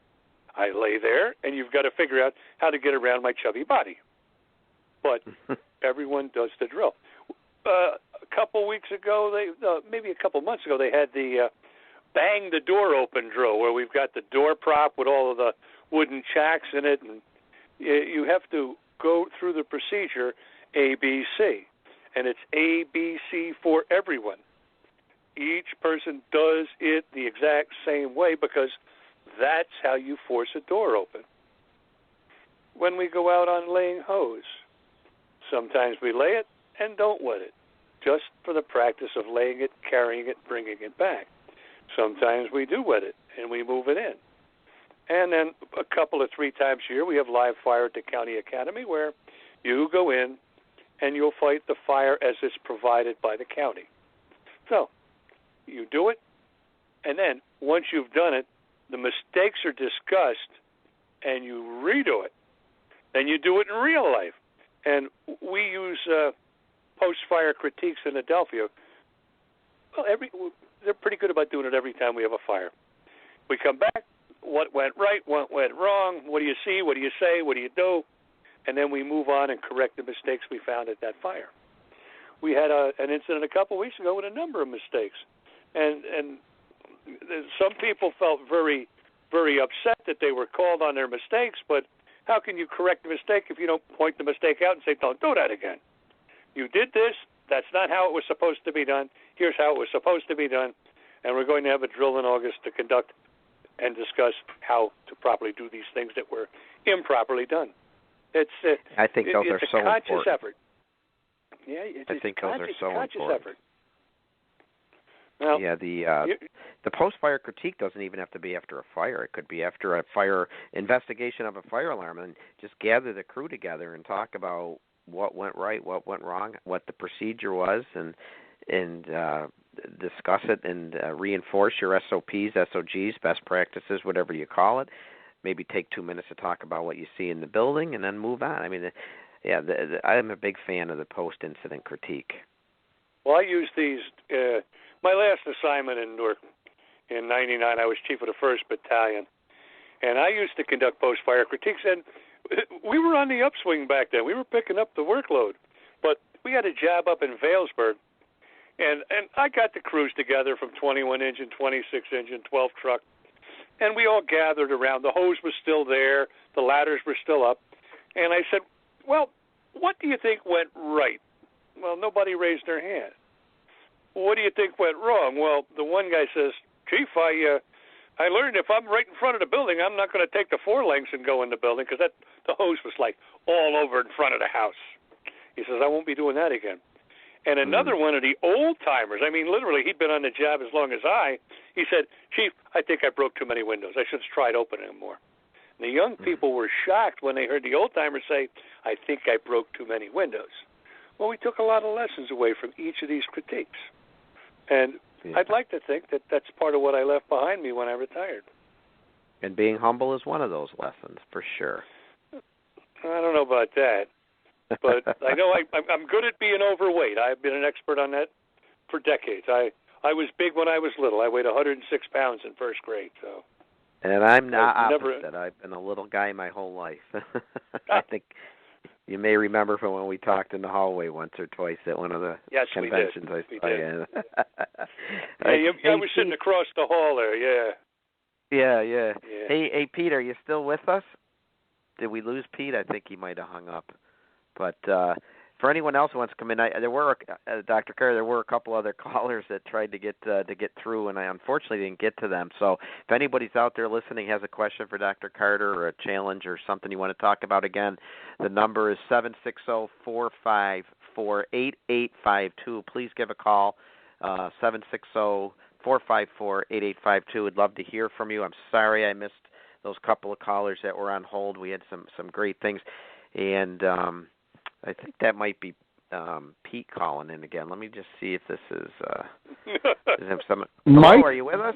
I lay there, and you've got to figure out how to get around my chubby body. But everyone does the drill. A couple weeks ago, maybe a couple months ago, they had the bang the door open drill where we've got the door prop with all of the wooden chacks in it, and you have to go through the procedure ABC, and it's ABC for everyone. Each person does it the exact same way because that's how you force a door open. When we go out on laying hose, sometimes we lay it and don't wet it, just for the practice of laying it, carrying it, bringing it back. Sometimes we do wet it and we move it in. And then a couple of 3 times a year, we have live fire at the county academy where you go in and you'll fight the fire as it's provided by the county. So you do it, and then once you've done it, the mistakes are discussed, and you redo it. Then you do it in real life. And we use post-fire critiques in Adelphia. Well, they're pretty good about doing it every time we have a fire. We come back, what went right, what went wrong, what do you see, what do you say, what do you do? And then we move on and correct the mistakes we found at that fire. We had an incident a couple weeks ago with a number of mistakes. And some people felt very, very upset that they were called on their mistakes, but how can you correct the mistake if you don't point the mistake out and say, don't do that again? You did this. That's not how it was supposed to be done. Here's how it was supposed to be done. And we're going to have a drill in August to conduct and discuss how to properly do these things that were improperly done. I think those are so important. It's a conscious effort. Yeah, I think those are so important. Effort. Well, yeah, the post-fire critique doesn't even have to be after a fire. It could be after a fire investigation of a fire alarm, and just gather the crew together and talk about what went right, what went wrong, what the procedure was, and discuss it and reinforce your SOPs, SOGs, best practices, whatever you call it. Maybe take 2 minutes to talk about what you see in the building, and then move on. I mean, I'm a big fan of the post-incident critique. Well, I use these. My last assignment in Newark in '99, I was chief of the 1st Battalion, and I used to conduct post-fire critiques, and we were on the upswing back then. We were picking up the workload, but we had a job up in Vailsburg, and I got the crews together from 21 engine, 26 engine, 12 truck, and we all gathered around. The hose was still there, the ladders were still up, and I said, well, what do you think went right? Well, nobody raised their hand. What do you think went wrong? Well, the one guy says, Chief, I learned if I'm right in front of the building, I'm not going to take the 4 lengths and go in the building because the hose was like all over in front of the house. He says, I won't be doing that again. And another one of the old-timers, I mean, literally, he'd been on the job as long as he said, Chief, I think I broke too many windows. I should have tried opening them more. And the young people were shocked when they heard the old-timers say, I think I broke too many windows. Well, we took a lot of lessons away from each of these critiques. And I'd like to think that that's part of what I left behind me when I retired. And being humble is one of those lessons, for sure. I don't know about that. But I know I'm good at being overweight. I've been an expert on that for decades. I was big when I was little. I weighed 106 pounds in 1st grade. So. And I'm not opposite. I've been a little guy my whole life. I think you may remember from when we talked in the hallway once or twice at one of the conventions. We did. I was sitting across the hall there, Yeah. Hey, Pete, are you still with us? Did we lose Pete? I think he might have hung up. But for anyone else who wants to come in, there were Dr. Carter. There were a couple other callers that tried to get through, and I unfortunately didn't get to them. So if anybody's out there listening has a question for Dr. Carter or a challenge or something you want to talk about, again, the number is 760-454-8852. Please give a call, 760-454-8852. We'd love to hear from you. I'm sorry I missed those couple of callers that were on hold. We had some great things, and I think that might be Pete calling in again. Let me just see if this is someone. Mike? Hello, are you with us?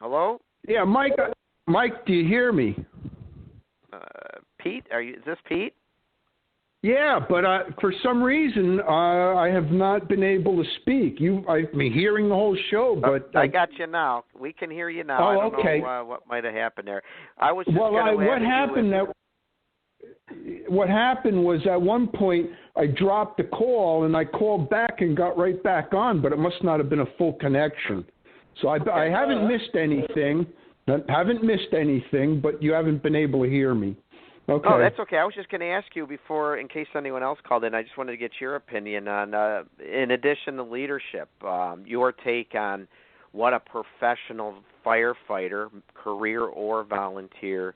Hello? Yeah, Mike, do you hear me? Pete, is this Pete? Yeah, but for some reason I have not been able to speak. I've been hearing the whole show, but I got you now. We can hear you now. Oh, I don't okay. know what might have happened there. I was just What happened was at one point I dropped the call and I called back and got right back on, but it must not have been a full connection. So I haven't missed anything. But you haven't been able to hear me. Okay. Oh, that's okay. I was just going to ask you before, in case anyone else called in, I just wanted to get your opinion on, in addition to leadership, your take on what a professional firefighter, career or volunteer,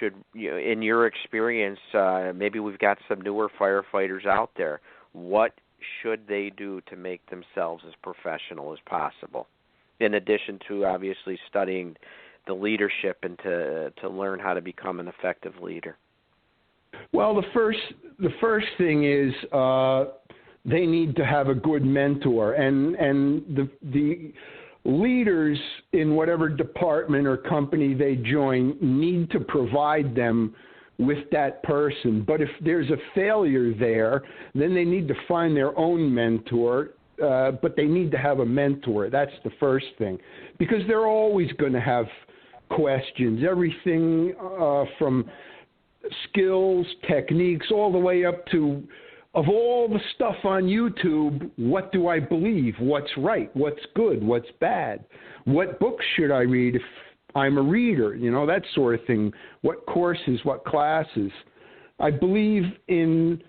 should, in your experience, maybe we've got some newer firefighters out there. What should they do to make themselves as professional as possible? In addition to obviously studying the leadership and to learn how to become an effective leader. Well, the first thing is they need to have a good mentor, and the leaders in whatever department or company they join need to provide them with that person. But if there's a failure there, then they need to find their own mentor, but they need to have a mentor. That's the first thing, because they're always going to have questions, everything from skills, techniques, all the way up to, of all the stuff on YouTube, what do I believe? What's right? What's good? What's bad? What books should I read if I'm a reader, that sort of thing. What courses, what classes. I believe in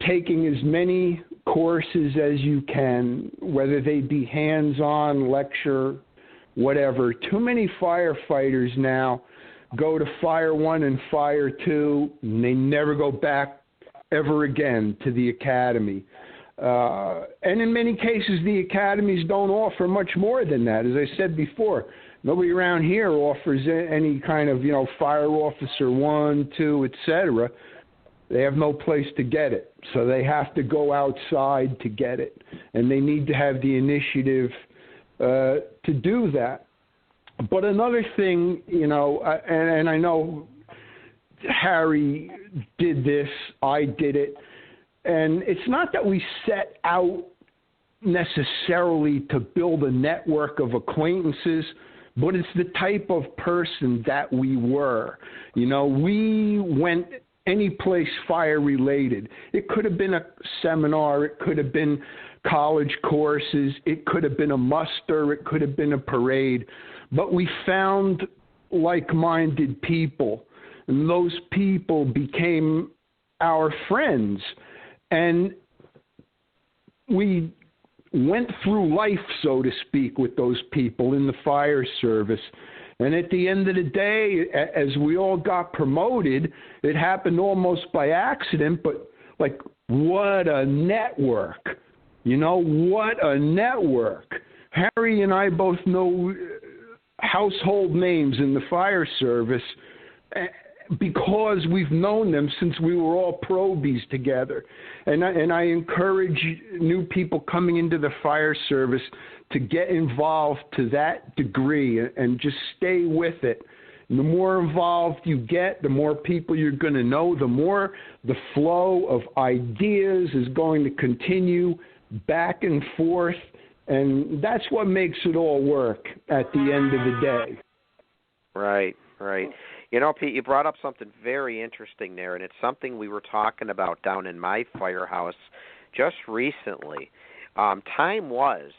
taking as many courses as you can, whether they be hands-on, lecture, whatever. Too many firefighters now go to Fire 1 and Fire 2, and they never go back ever again to the academy. And in many cases, the academies don't offer much more than that. As I said before, nobody around here offers any kind of, fire officer 1, 2, etc. They have no place to get it, so they have to go outside to get it, and they need to have the initiative to do that. But another thing, and I know Harry did this, I did it, and it's not that we set out necessarily to build a network of acquaintances, but it's the type of person that we were. We went any place fire-related. It could have been a seminar, it could have been college courses, it could have been a muster, it could have been a parade, but we found like-minded people, and those people became our friends, and we went through life, so to speak, with those people in the fire service. And at the end of the day, as we all got promoted, it happened almost by accident, but what a network. What a network. Harry and I both know household names in the fire service because we've known them since we were all probies together. And I encourage new people coming into the fire service to get involved to that degree and just stay with it. And the more involved you get, the more people you're going to know, the more the flow of ideas is going to continue back and forth, and that's what makes it all work at the end of the day. Right. Pete, you brought up something very interesting there, and it's something we were talking about down in my firehouse just recently. Time was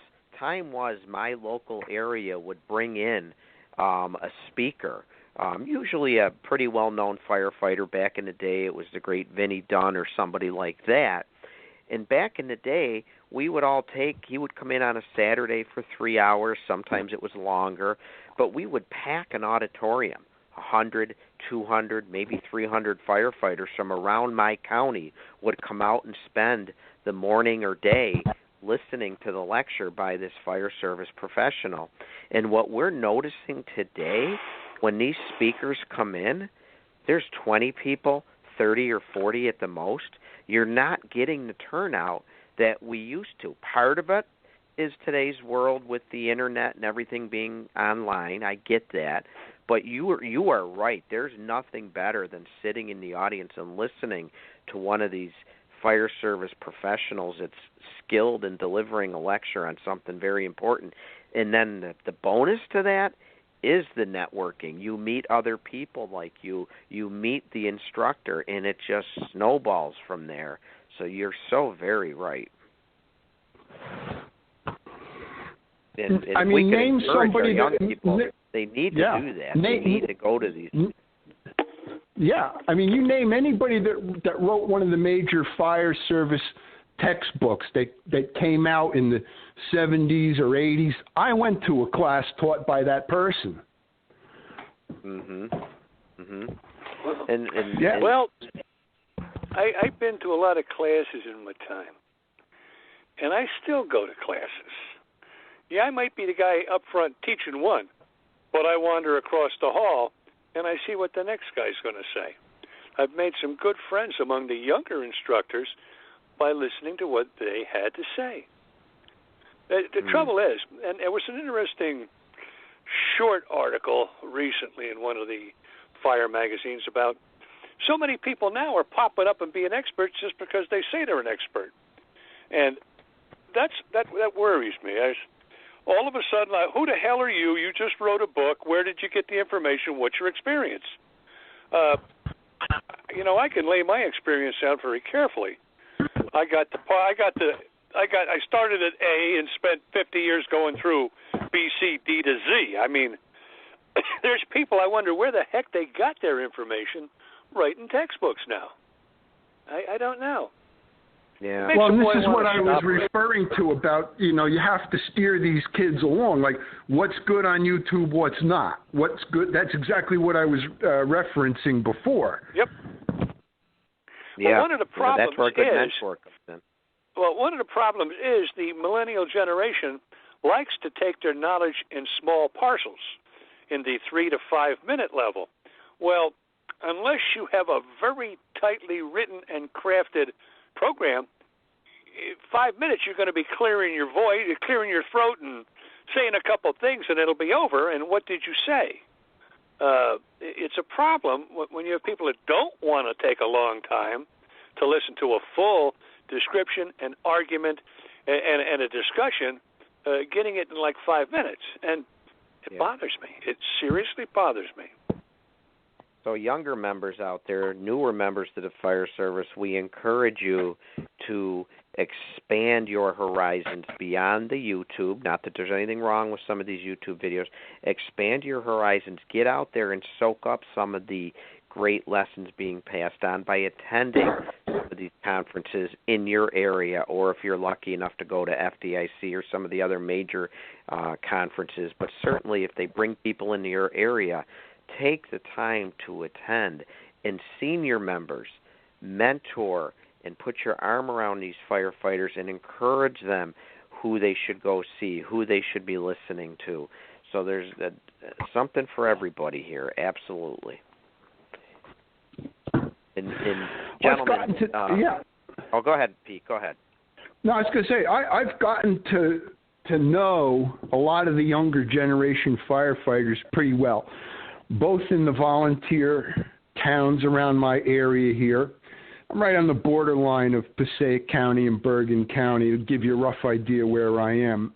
my local area would bring in a speaker, usually a pretty well-known firefighter. Back in the day, it was the great Vinnie Dunn or somebody like that. And back in the day, he would come in on a Saturday for 3 hours. Sometimes it was longer, but we would pack an auditorium. 100, 200, maybe 300 firefighters from around my county would come out and spend the morning or day listening to the lecture by this fire service professional. And what we're noticing today, when these speakers come in, there's 20 people, 30 or 40 at the most. You're not getting the turnout that we used to. Part of it is today's world with the internet and everything being online. I get that. But you are right. There's nothing better than sitting in the audience and listening to one of these fire service professionals that's skilled in delivering a lecture on something very important. And then the bonus to that is the networking. You meet other people like you meet the instructor, and it just snowballs from there. So you're so very right. And we can name somebody young people. They need to do that. They need to go to these. Yeah, you name anybody that wrote one of the major fire service textbooks that came out in the 70s or 80s. I went to a class taught by that person. And well, I've been to a lot of classes in my time, and I still go to classes. Yeah, I might be the guy up front teaching one, but I wander across the hall and I see what the next guy's going to say. I've made some good friends among the younger instructors by listening to what they had to say. The trouble is, and there was an interesting short article recently in one of the fire magazines about so many people now are popping up and being experts just because they say they're an expert. And that worries me. All of a sudden, who the hell are you? You just wrote a book. Where did you get the information? What's your experience? I can lay my experience out very carefully. I started at A and spent 50 years going through B, C, D to Z. there's people, I wonder where the heck they got their information writing textbooks now. I don't know. Yeah. Well, this is what I was referring to about, you have to steer these kids along. Like, what's good on YouTube, what's not. What's good, that's exactly what I was referencing before. Yep. Yeah. Well, one of the problems that's where a good mentor comes in. Well, one of the problems is the millennial generation likes to take their knowledge in small parcels in the 3 to 5 minute level. Well, unless you have a very tightly written and crafted program, 5 minutes you're going to be clearing your voice, clearing your throat, and saying a couple things, and it'll be over. And what did you say? It's a problem when you have people that don't want to take a long time to listen to a full description, an argument, and a discussion, getting it in like 5 minutes. And it bothers me. It seriously bothers me. So younger members out there, newer members to the fire service, we encourage you to expand your horizons beyond the YouTube. Not that there's anything wrong with some of these YouTube videos. Expand your horizons. Get out there and soak up some of the great lessons being passed on by attending some of these conferences in your area, or if you're lucky enough to go to FDIC or some of the other major conferences. But certainly if they bring people into your area, take the time to attend, and senior members mentor and put your arm around these firefighters and encourage them who they should go see, who they should be listening to. So there's something for everybody here, absolutely. And gentlemen, oh, go ahead, Pete. Go ahead. No, I was going to say I've gotten to know a lot of the younger generation firefighters pretty well, both in the volunteer towns around my area here. I'm right on the borderline of Passaic County and Bergen County, to give you a rough idea where I am.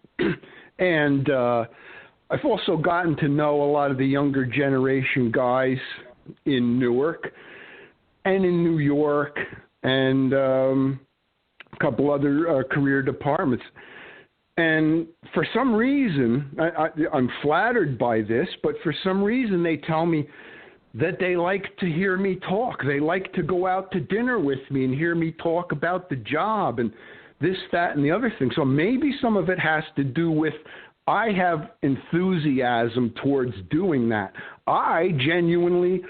And I've also gotten to know a lot of the younger generation guys in Newark and in New York and a couple other career departments. And for some reason, I'm flattered by this, but for some reason they tell me that they like to hear me talk. They like to go out to dinner with me and hear me talk about the job and this, that, and the other thing. So maybe some of it has to do with I have enthusiasm towards doing that. I genuinely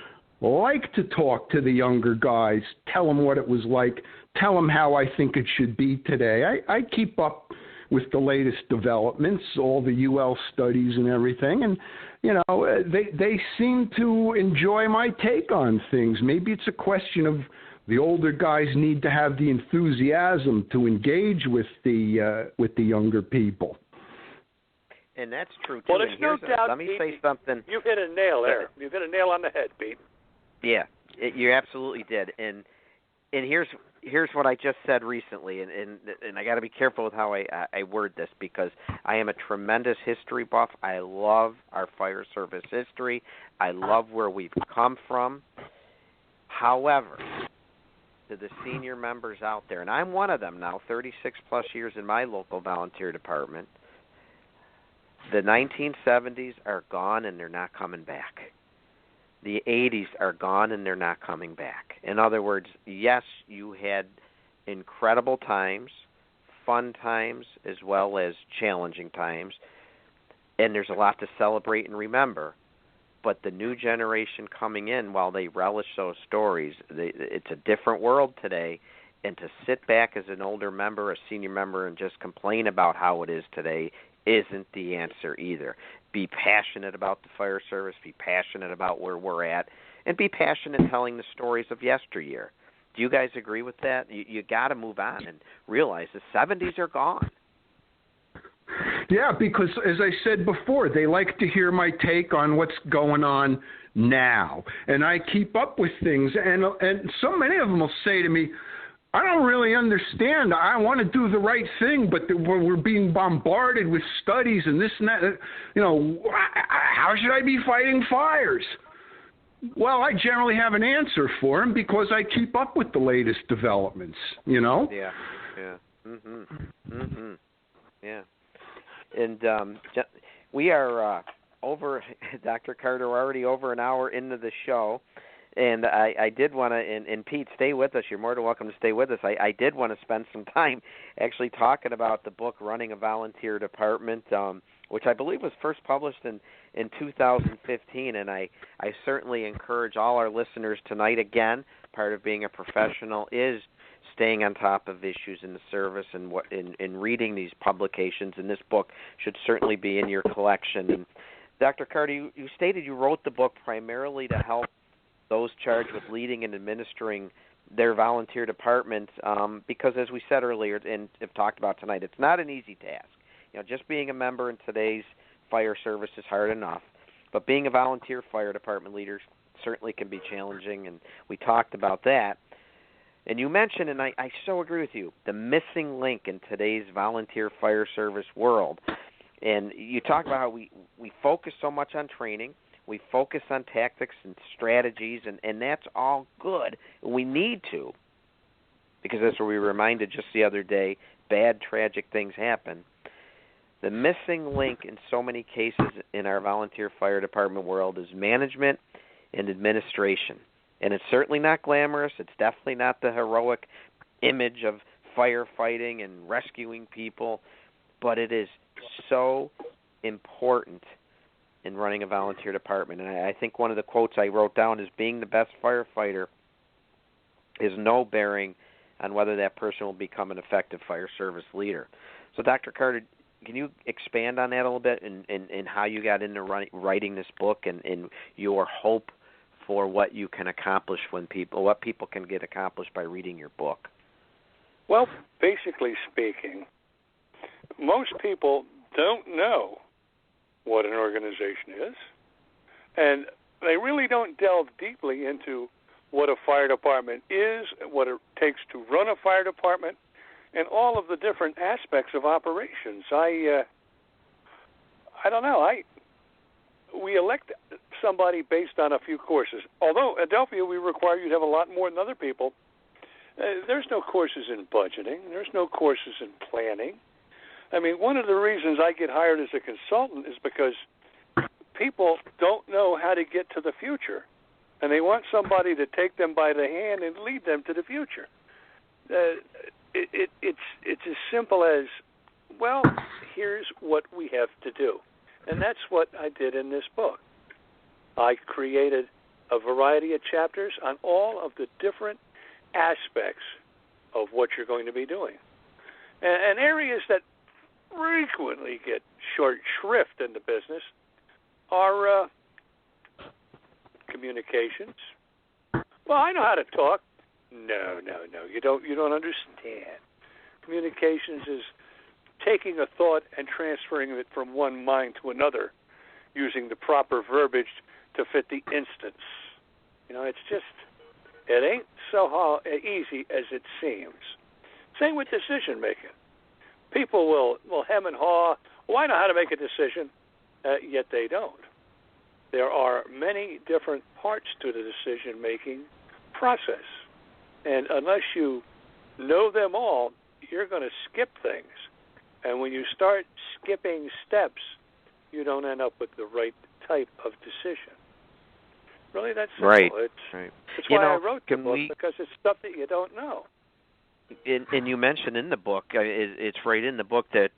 like to talk to the younger guys, tell them what it was like, tell them how I think it should be today. I keep up with the latest developments, all the UL studies and everything, and they seem to enjoy my take on things. Maybe it's a question of the older guys need to have the enthusiasm to engage with the younger people. And that's true too. Well, there's no doubt. Let me say something. You hit a nail there. You hit a nail on the head, Pete. Yeah, you absolutely did. And here's what I just said recently, and I got to be careful with how I word this, because I am a tremendous history buff. I love our fire service history. I love where we've come from. However, to the senior members out there, and I'm one of them now, 36 plus years in my local volunteer department, the 1970s are gone and they're not coming back. The 80s are gone and they're not coming back. In other words, yes, you had incredible times, fun times, as well as challenging times, and there's a lot to celebrate and remember. But the new generation coming in, while they relish those stories, it's a different world today, and to sit back as an older member, a senior member, and just complain about how it is today isn't the answer either. Be passionate about the fire service, be passionate about where we're at, and be passionate in telling the stories of yesteryear. Do you guys agree with that? You got to move on and realize the 70s are gone. Yeah, because as I said before, they like to hear my take on what's going on now. And I keep up with things, and so many of them will say to me, I don't really understand. I want to do the right thing, but we're being bombarded with studies and this and that. How should I be fighting fires? Well, I generally have an answer for them because I keep up with the latest developments, Yeah. Yeah. And we are Dr. Carter, we're already over an hour into the show. And I did want to, and Pete, stay with us. You're more than welcome to stay with us. I did want to spend some time actually talking about the book, Running a Volunteer Department, which I believe was first published in 2015. And I certainly encourage all our listeners tonight, again, part of being a professional is staying on top of issues in the service and in reading these publications. And this book should certainly be in your collection. And Dr. Carter, you stated you wrote the book primarily to help those charged with leading and administering their volunteer departments, because as we said earlier and have talked about tonight, it's not an easy task. Just being a member in today's fire service is hard enough, but being a volunteer fire department leader certainly can be challenging, and we talked about that. And you mentioned, and I so agree with you, the missing link in today's volunteer fire service world. And you talk about how we focus so much on training. We focus on tactics and strategies, and that's all good. We need to, because as we were reminded just the other day, bad, tragic things happen. The missing link in so many cases in our volunteer fire department world is management and administration. And it's certainly not glamorous. It's definitely not the heroic image of firefighting and rescuing people, but it is so important in running a volunteer department. And I think one of the quotes I wrote down is, being the best firefighter is no bearing on whether that person will become an effective fire service leader. So, Dr. Carter, can you expand on that a little bit and how you got into writing this book and your hope for what you can accomplish what people can get accomplished by reading your book? Well, basically speaking, most people don't know what an organization is, and they really don't delve deeply into what a fire department is, what it takes to run a fire department, and all of the different aspects of operations. I don't know. We elect somebody based on a few courses. Although at Adelphia we require you to have a lot more than other people, there's no courses in budgeting. There's no courses in planning. I mean, one of the reasons I get hired as a consultant is because people don't know how to get to the future, and they want somebody to take them by the hand and lead them to the future. It's as simple as, well, here's what we have to do. And that's what I did in this book. I created a variety of chapters on all of the different aspects of what you're going to be doing. And areas that frequently get short shrift in the business are communications. Well, I know how to talk. No, you don't understand. Communications is taking a thought and transferring it from one mind to another using the proper verbiage to fit the instance. It ain't so easy as it seems. Same with decision making. People will hem and haw, well, I know how to make a decision, yet they don't. There are many different parts to the decision-making process. And unless you know them all, you're going to skip things. And when you start skipping steps, you don't end up with the right type of decision. Really, that's simple. Right. That's why I wrote the book, because it's stuff that you don't know. And you mentioned in the book, it's right in the book that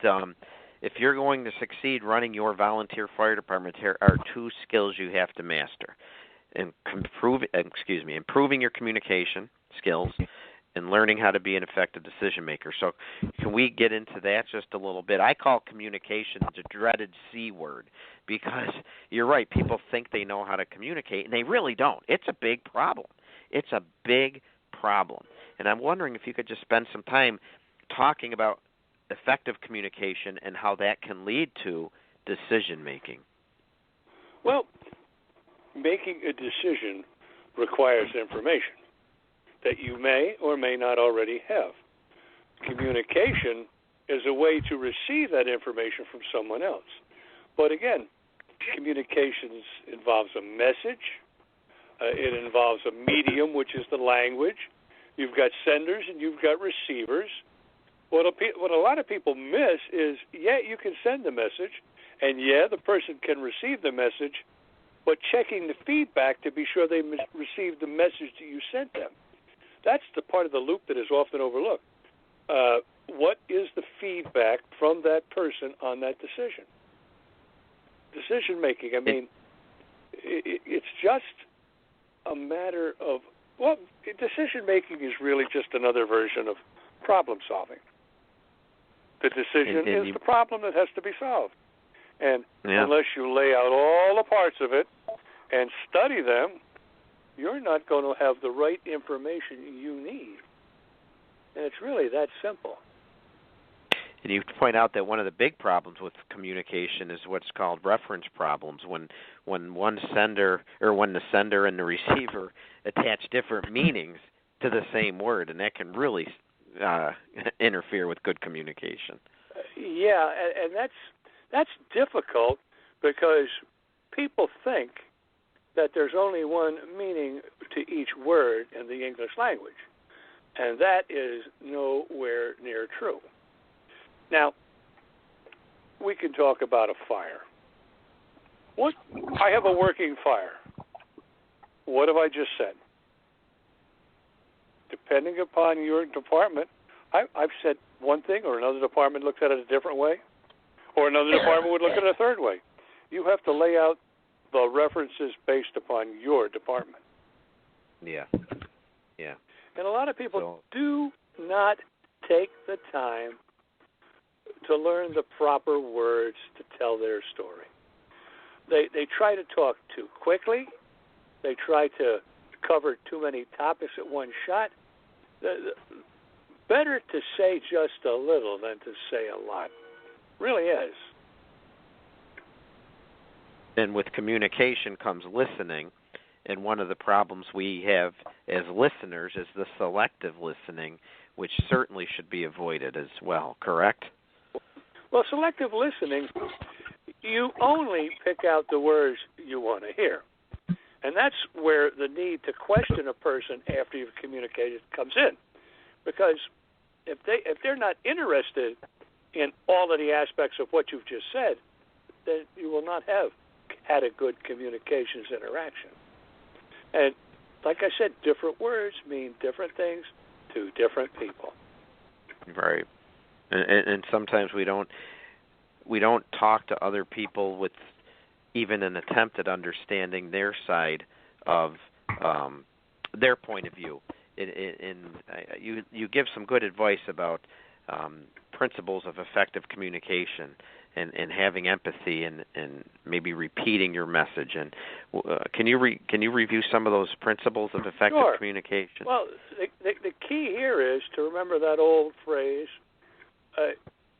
if you're going to succeed running your volunteer fire department, there are two skills you have to master: improving your communication skills and learning how to be an effective decision maker. So can we get into that just a little bit? I call communication the dreaded C word, because you're right, people think they know how to communicate, and they really don't. It's a big problem. It's a big problem. And I'm wondering if you could just spend some time talking about effective communication and how that can lead to decision making. Well, making a decision requires information that you may or may not already have. Communication is a way to receive that information from someone else. But again, communications involves a message. It involves a medium, which is the language. You've got senders and you've got receivers. What a lot of people miss is, you can send a message, And, yeah, the person can receive the message, but checking the feedback to be sure they received the message that you sent them. That's the part of the loop that is often overlooked. What is the feedback from that person on that decision? Decision making, I mean, it's just a matter of, well, decision making is really just another version of problem solving. The decision is the problem that has to be solved. And unless you lay out all the parts of it and study them, you're not going to have the right information you need. And it's really that simple. And you point out that one of the big problems with communication is what's called reference problems. When one sender, or when the sender and the receiver attach different meanings to the same word, and that can really interfere with good communication. Yeah, and that's difficult because people think that there's only one meaning to each word in the English language, and that is nowhere near true. Now, we can talk about a fire. I have a working fire. What have I just said? Depending upon your department, I've said one thing, or another department looks at it a different way, or another department would look at it a third way. You have to lay out the references based upon your department. Yeah. And a lot of people do not take the time to learn the proper words to tell their story. They try to talk too quickly. They try to cover too many topics at one shot. Better to say just a little than to say a lot. Really is. And with communication comes listening, and one of the problems we have as listeners is the selective listening, which certainly should be avoided as well, correct? Well, selective listening, you only pick out the words you want to hear. And that's where the need to question a person after you've communicated comes in. Because if they're not interested in all of the aspects of what you've just said, then you will not have had a good communications interaction. And like I said, different words mean different things to different people. Right. And sometimes we don't talk to other people with even an attempt at understanding their side of their point of view. You give some good advice about principles of effective communication and having empathy and maybe repeating your message. And can you review some of those principles of effective communication? Well, the key here is to remember that old phrase,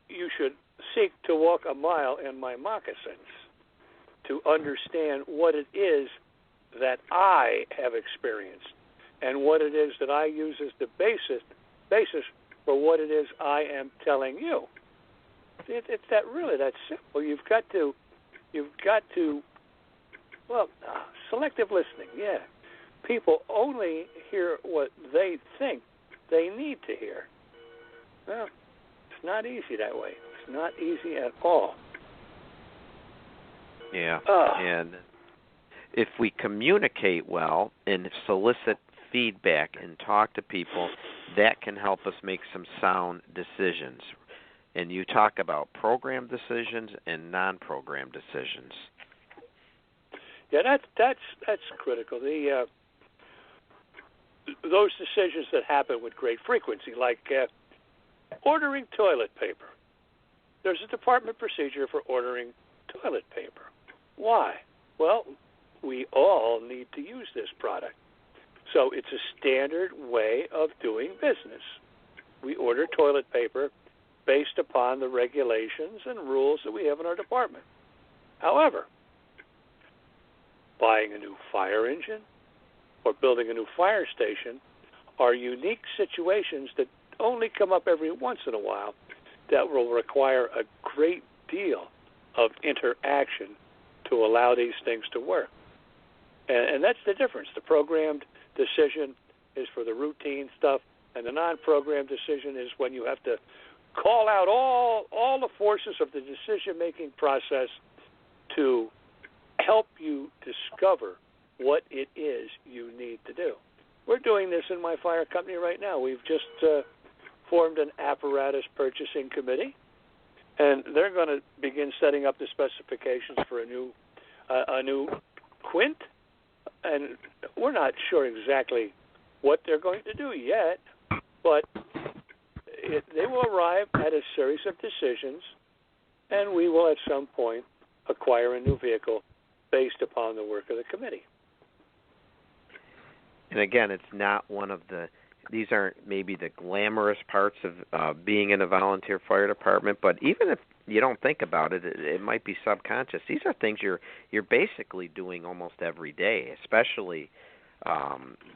you should seek to walk a mile in my moccasins, to understand what it is that I have experienced and what it is that I use as the basis for what it is I am telling you. It's that simple. You've got to selective listening. Yeah, people only hear what they think they need to hear. Well, it's not easy that way. It's not easy at all. Yeah, and if we communicate well and solicit feedback and talk to people, that can help us make some sound decisions. And you talk about program decisions and non-program decisions. Yeah, that's critical. Those decisions that happen with great frequency, like ordering toilet paper. There's a department procedure for ordering toilet paper. Why? Well, we all need to use this product. So it's a standard way of doing business. We order toilet paper based upon the regulations and rules that we have in our department. However, buying a new fire engine or building a new fire station are unique situations that only come up every once in a while that will require a great deal of interaction to allow these things to work. And that's the difference. The programmed decision is for the routine stuff, and the non-programmed decision is when you have to call out all the forces of the decision-making process to help you discover what it is you need to do. We're doing this in my fire company right now. We've just formed an apparatus purchasing committee, and they're going to begin setting up the specifications for a new quint, and we're not sure exactly what they're going to do yet, but they will arrive at a series of decisions, and we will at some point acquire a new vehicle based upon the work of the committee. And again, it's not one of these aren't maybe the glamorous parts of being in a volunteer fire department, but even if you don't think about it, it might be subconscious. These are things you're basically doing almost every day, especially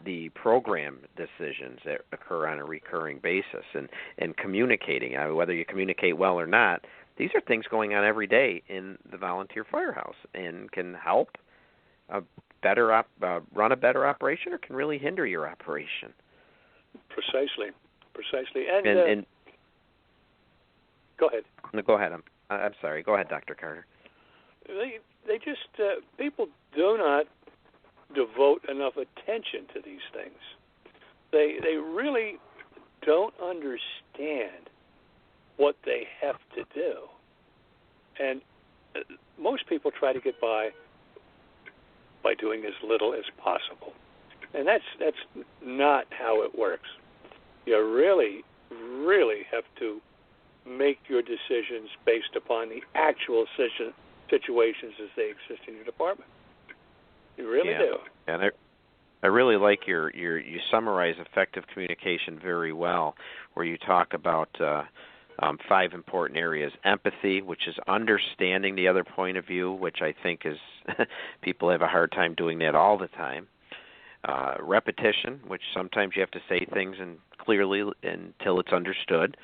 the program decisions that occur on a recurring basis and communicating. Whether you communicate well or not, these are things going on every day in the volunteer firehouse and can help run a better operation, or can really hinder your operation. Precisely. And go ahead. No, go ahead. I'm sorry. Go ahead, Dr. Carter. They just people do not devote enough attention to these things. They really don't understand what they have to do, and most people try to get by doing as little as possible, and that's not how it works. You really have to make your decisions based upon the actual situations as they exist in your department. You really do. And I really like you summarize effective communication very well, where you talk about 5 important areas. Empathy, which is understanding the other point of view, which I think is people have a hard time doing that all the time. Repetition, which sometimes you have to say things and clearly until it's understood.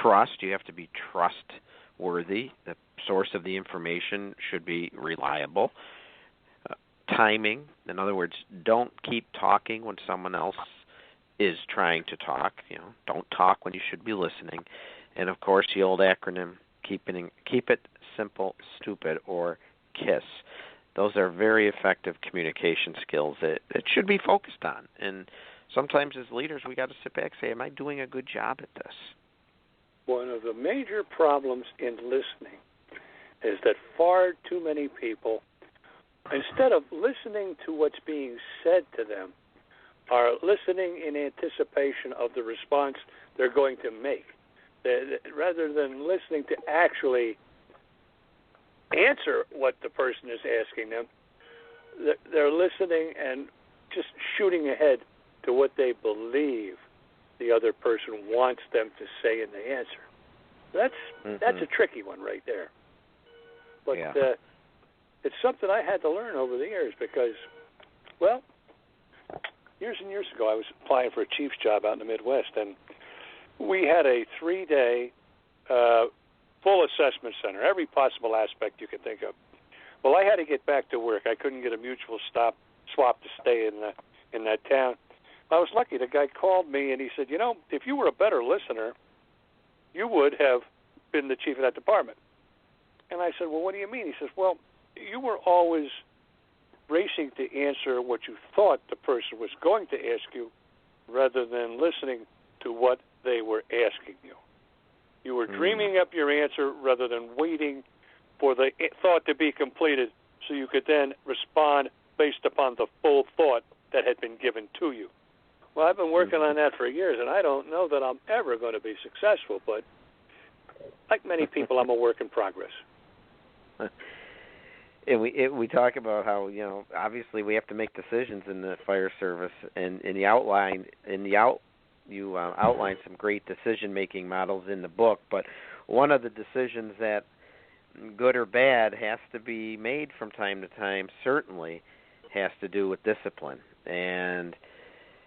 Trust, you have to be trustworthy. The source of the information should be reliable. Timing, in other words, don't keep talking when someone else is trying to talk. Don't talk when you should be listening. And of course, the old acronym, keep it simple, stupid, or KISS. Those are very effective communication skills that should be focused on. And sometimes as leaders, we got to sit back and say, am I doing a good job at this? One of the major problems in listening is that far too many people, instead of listening to what's being said to them, are listening in anticipation of the response they're going to make, rather than listening to actually answer what the person is asking them. They're listening and just shooting ahead to what they believe the other person wants them to say in the answer. That's a tricky one right there. But it's something I had to learn over the years because, well, years and years ago I was applying for a chief's job out in the Midwest, and we had a 3-day full assessment center, every possible aspect you could think of. Well, I had to get back to work. I couldn't get a mutual swap to stay in that town. I was lucky. The guy called me, and he said, if you were a better listener, you would have been the chief of that department. And I said, well, what do you mean? He says, well, you were always racing to answer what you thought the person was going to ask you rather than listening to what they were asking you. You were dreaming up your answer rather than waiting for the thought to be completed so you could then respond based upon the full thought that had been given to you. Well, I've been working on that for years, and I don't know that I'm ever going to be successful, but like many people, I'm a work in progress. And we talk about how, obviously we have to make decisions in the fire service, and you outline some great decision-making models in the book, but one of the decisions that, good or bad, has to be made from time to time certainly has to do with discipline. And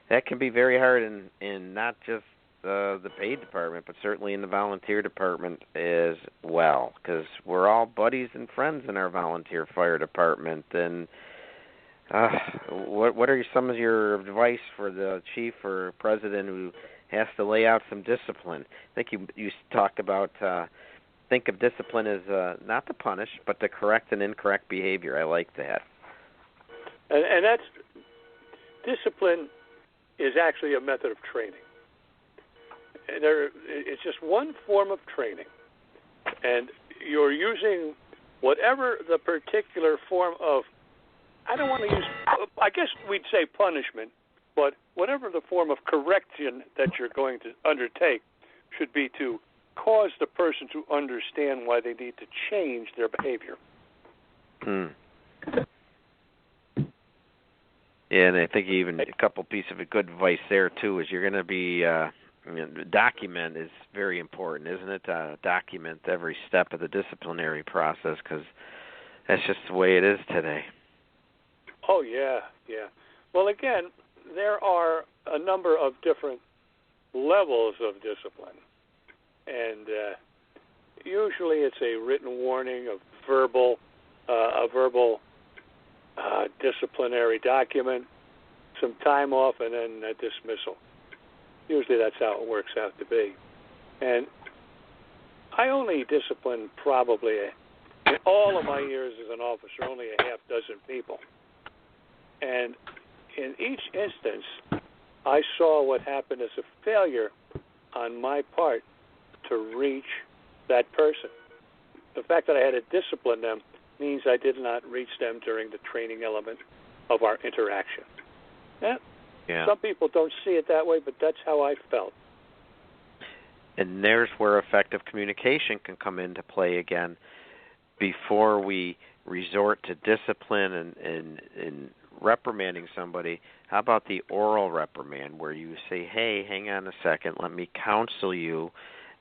that can be very hard in not just the paid department, but certainly in the volunteer department as well, because we're all buddies and friends in our volunteer fire department. And what are some of your advice for the chief or president who has to lay out some discipline? I think you talked about think of discipline as not to punish, but to correct an incorrect behavior. I like that. And that's discipline is actually a method of training. It's just one form of training, and you're using whatever the particular form of, I don't want to use, I guess we'd say punishment, but whatever the form of correction that you're going to undertake should be to cause the person to understand why they need to change their behavior. Yeah, and I think even a couple pieces of good advice there, too, is you're going to be, document is very important, isn't it? Document every step of the disciplinary process, because that's just the way it is today. Oh, yeah. Well, again, there are a number of different levels of discipline. And usually it's a written warning, a verbal disciplinary document, some time off, and then a dismissal. Usually that's how it works out to be. And I only disciplined probably, in all of my years as an officer, only a half dozen people. And in each instance, I saw what happened as a failure on my part to reach that person. The fact that I had to discipline them means I did not reach them during the training element of our interaction. Yeah. Some people don't see it that way, but that's how I felt. And there's where effective communication can come into play again. Before we resort to discipline and reprimanding somebody, how about the oral reprimand, where you say, hey, hang on a second, let me counsel you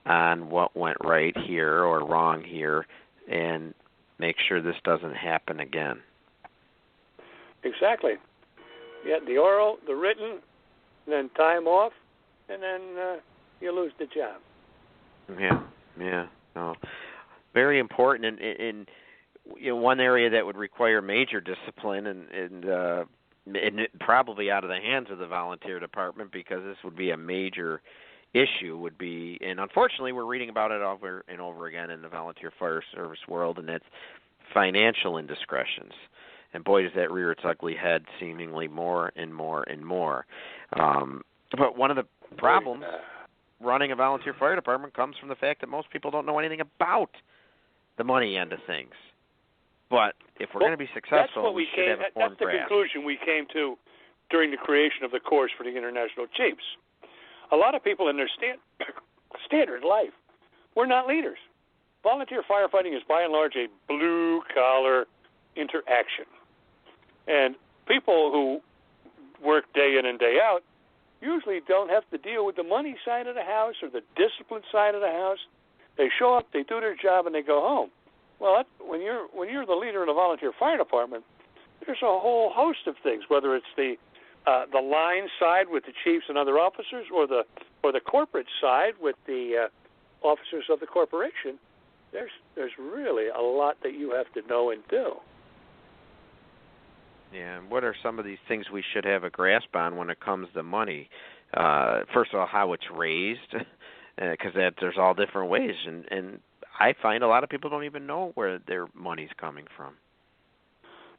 on what went right here or wrong here, and make sure this doesn't happen again. Exactly. Yeah, the oral, the written, then time off, and then you lose the job. Yeah. No. Very important in one area that would require major discipline and probably out of the hands of the volunteer department, because this would be a major issue, would be, and unfortunately we're reading about it over and over again in the volunteer fire service world, and that's financial indiscretions. And boy, does that rear its ugly head seemingly more and more and more. But one of the problems running a volunteer fire department comes from the fact that most people don't know anything about the money end of things. But if we're going to be successful, we should have a formed grasp. That's the conclusion we came to during the creation of the course for the International Chiefs. A lot of people in their standard life, we're not leaders. Volunteer firefighting is by and large a blue-collar interaction. And people who work day in and day out usually don't have to deal with the money side of the house or the discipline side of the house. They show up, they do their job, and they go home. Well, when you're the leader in a volunteer fire department, there's a whole host of things, whether it's the line side with the chiefs and other officers, or the corporate side with the officers of the corporation. There's really a lot that you have to know and do. Yeah, and what are some of these things we should have a grasp on when it comes to money? First of all, how it's raised, because there's all different ways, and I find a lot of people don't even know where their money's coming from.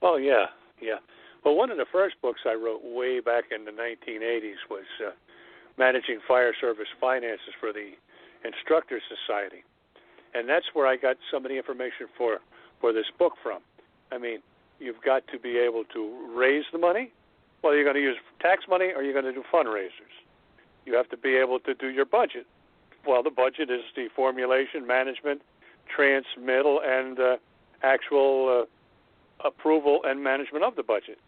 Oh, yeah. Well, one of the first books I wrote way back in the 1980s was Managing Fire Service Finances for the Instructor Society. And that's where I got some of the information for this book from. I mean, you've got to be able to raise the money. Well, you're going to use tax money or you're going to do fundraisers. You have to be able to do your budget. Well, the budget is the formulation, management, transmittal, and actual approval and management of the budget.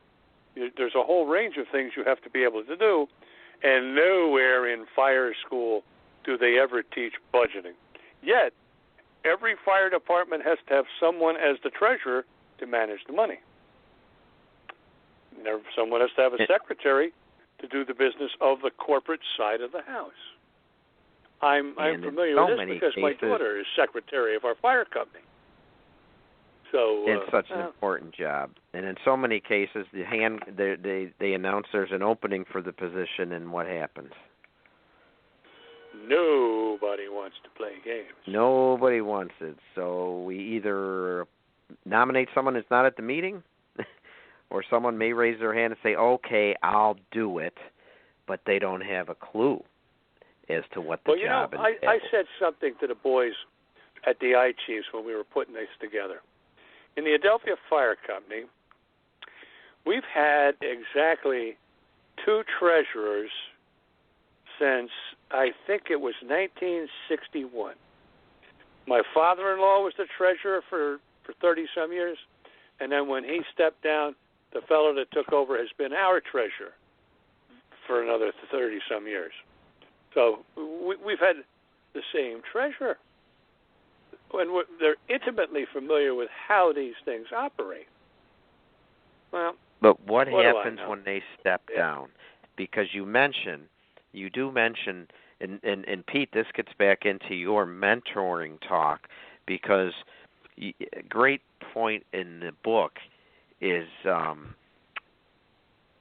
There's a whole range of things you have to be able to do, and nowhere in fire school do they ever teach budgeting. Yet, every fire department has to have someone as the treasurer to manage the money. Someone has to have a secretary to do the business of the corporate side of the house. I'm familiar with this because my daughter is secretary of our fire company. So it's such an important job, and in so many cases, they announce there's an opening for the position, and what happens? nobody wants to play games. Nobody wants it. So we either nominate someone that's not at the meeting, or someone may raise their hand and say, okay, I'll do it, but they don't have a clue as to what the job is. I said something to the boys at the I-Chiefs when we were putting this together. In the Adelphia Fire Company, we've had exactly 2 treasurers since, I think it was 1961. My father-in-law was the treasurer for 30-some years, and then when he stepped down, the fellow that took over has been our treasurer for another 30-some years. So we've had the same treasurer. And they're intimately familiar with how these things operate. Well, but what happens when they step down? Because you do mention, and Pete, this gets back into your mentoring talk, because a great point in the book is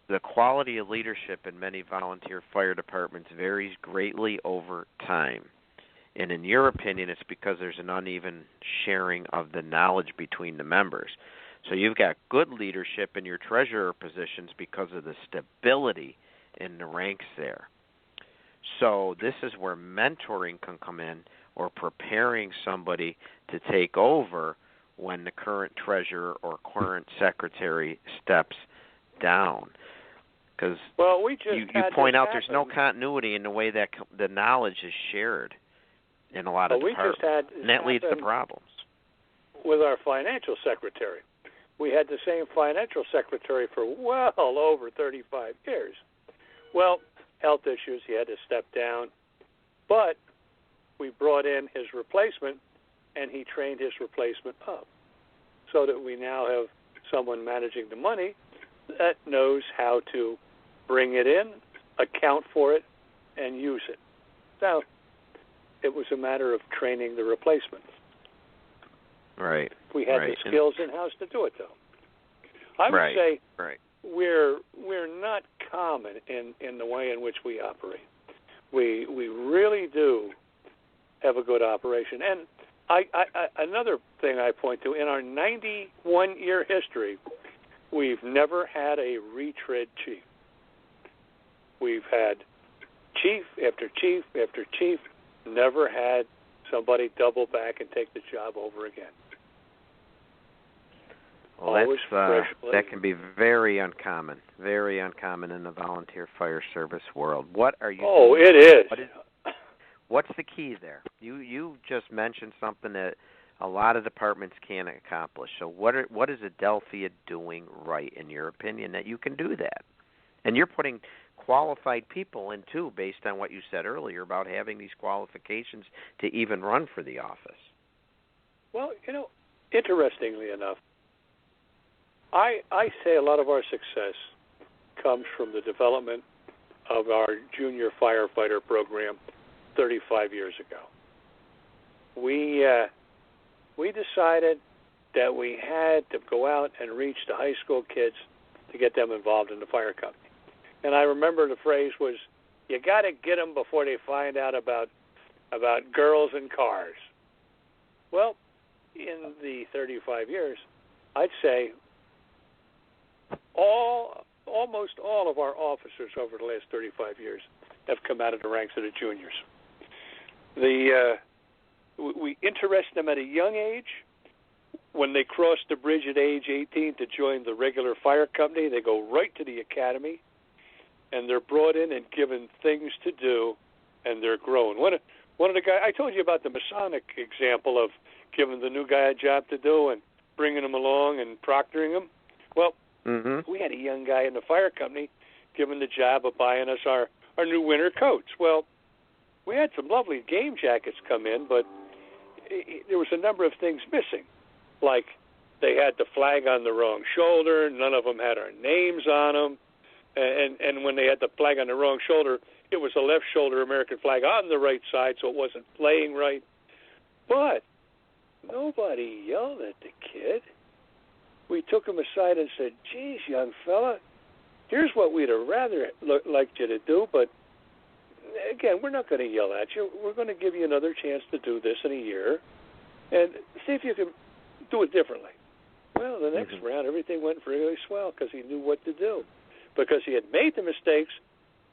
the quality of leadership in many volunteer fire departments varies greatly over time. And in your opinion, it's because there's an uneven sharing of the knowledge between the members. So you've got good leadership in your treasurer positions because of the stability in the ranks there. So this is where mentoring can come in, or preparing somebody to take over when the current treasurer or current secretary steps down. Because you point out there's no continuity in the way that the knowledge is shared in a lot of departments, and that leads to problems. With our financial secretary, we had the same financial secretary for well over 35 years. Well, health issues, he had to step down, but we brought in his replacement, and he trained his replacement up, so that we now have someone managing the money that knows how to bring it in, account for it, and use it. So it was a matter of training the replacement. Right. We had the skills in-house to do it, though. I would say we're not common in the way in which we operate. We really do have a good operation. And another thing I point to, in our 91-year history, we've never had a retread chief. We've had chief after chief after chief, never had somebody double back and take the job over again. Well, that can be very uncommon in the volunteer fire service world. What are you doing? It is. What's the key there? You just mentioned something that a lot of departments can't accomplish. So what is Adelphia doing right, in your opinion, that you can do that? And you're putting qualified people in, too, based on what you said earlier about having these qualifications to even run for the office. Well, interestingly enough, I say a lot of our success comes from the development of our junior firefighter program 35 years ago. We decided that we had to go out and reach the high school kids to get them involved in the fire company. And I remember the phrase was, you got to get them before they find out about girls and cars. Well, in the 35 years, I'd say almost all of our officers over the last 35 years have come out of the ranks of the juniors. We interest them at a young age. When they cross the bridge at age 18 to join the regular fire company, they go right to the academy, and they're brought in and given things to do, and they're grown. One of the guys, I told you about the Masonic example of giving the new guy a job to do and bringing him along and proctoring him. Well, we had a young guy in the fire company given the job of buying us our new winter coats. Well, we had some lovely game jackets come in, but there was a number of things missing. Like they had the flag on the wrong shoulder, none of them had our names on them, and when they had the flag on the wrong shoulder, it was a left shoulder American flag on the right side, so it wasn't laying right. But nobody yelled at the kid. We took him aside and said, geez, young fella, here's what we'd have rather liked you to do, but again, we're not going to yell at you. We're going to give you another chance to do this in a year and see if you can do it differently. Well, the next round, everything went really swell because he knew what to do. Because he had made the mistakes,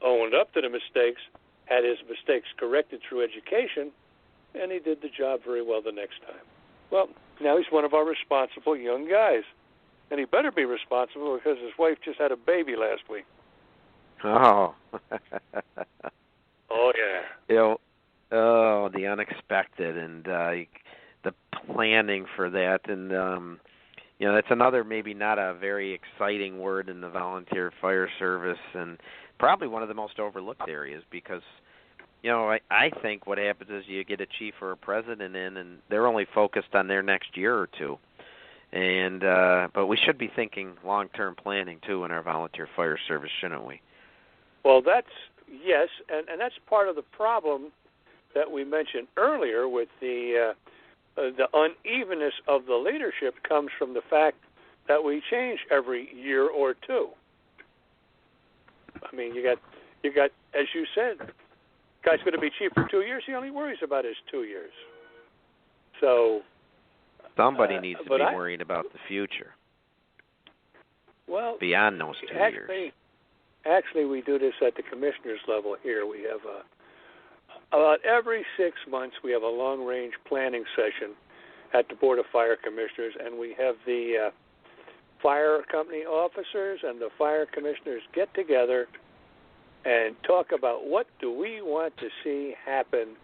owned up to the mistakes, had his mistakes corrected through education, and he did the job very well the next time. Well, now he's one of our responsible young guys. And he better be responsible because his wife just had a baby last week. Oh. Oh, yeah. The unexpected and the planning for that. And, that's another maybe not a very exciting word in the volunteer fire service and probably one of the most overlooked areas because, I think what happens is you get a chief or a president in and they're only focused on their next year or two. And but we should be thinking long-term planning, too, in our volunteer fire service, shouldn't we? Well, yes, and that's part of the problem that we mentioned earlier with the unevenness of the leadership comes from the fact that we change every year or two. I mean, you got, as you said, guy's going to be chief for 2 years. He only worries about his 2 years. So somebody needs to be worried about the future. Well, beyond those 2 years. Actually, we do this at the commissioner's level here. We have about every 6 months we have a long-range planning session at the Board of Fire Commissioners, and we have the fire company officers and the fire commissioners get together and talk about what do we want to see happen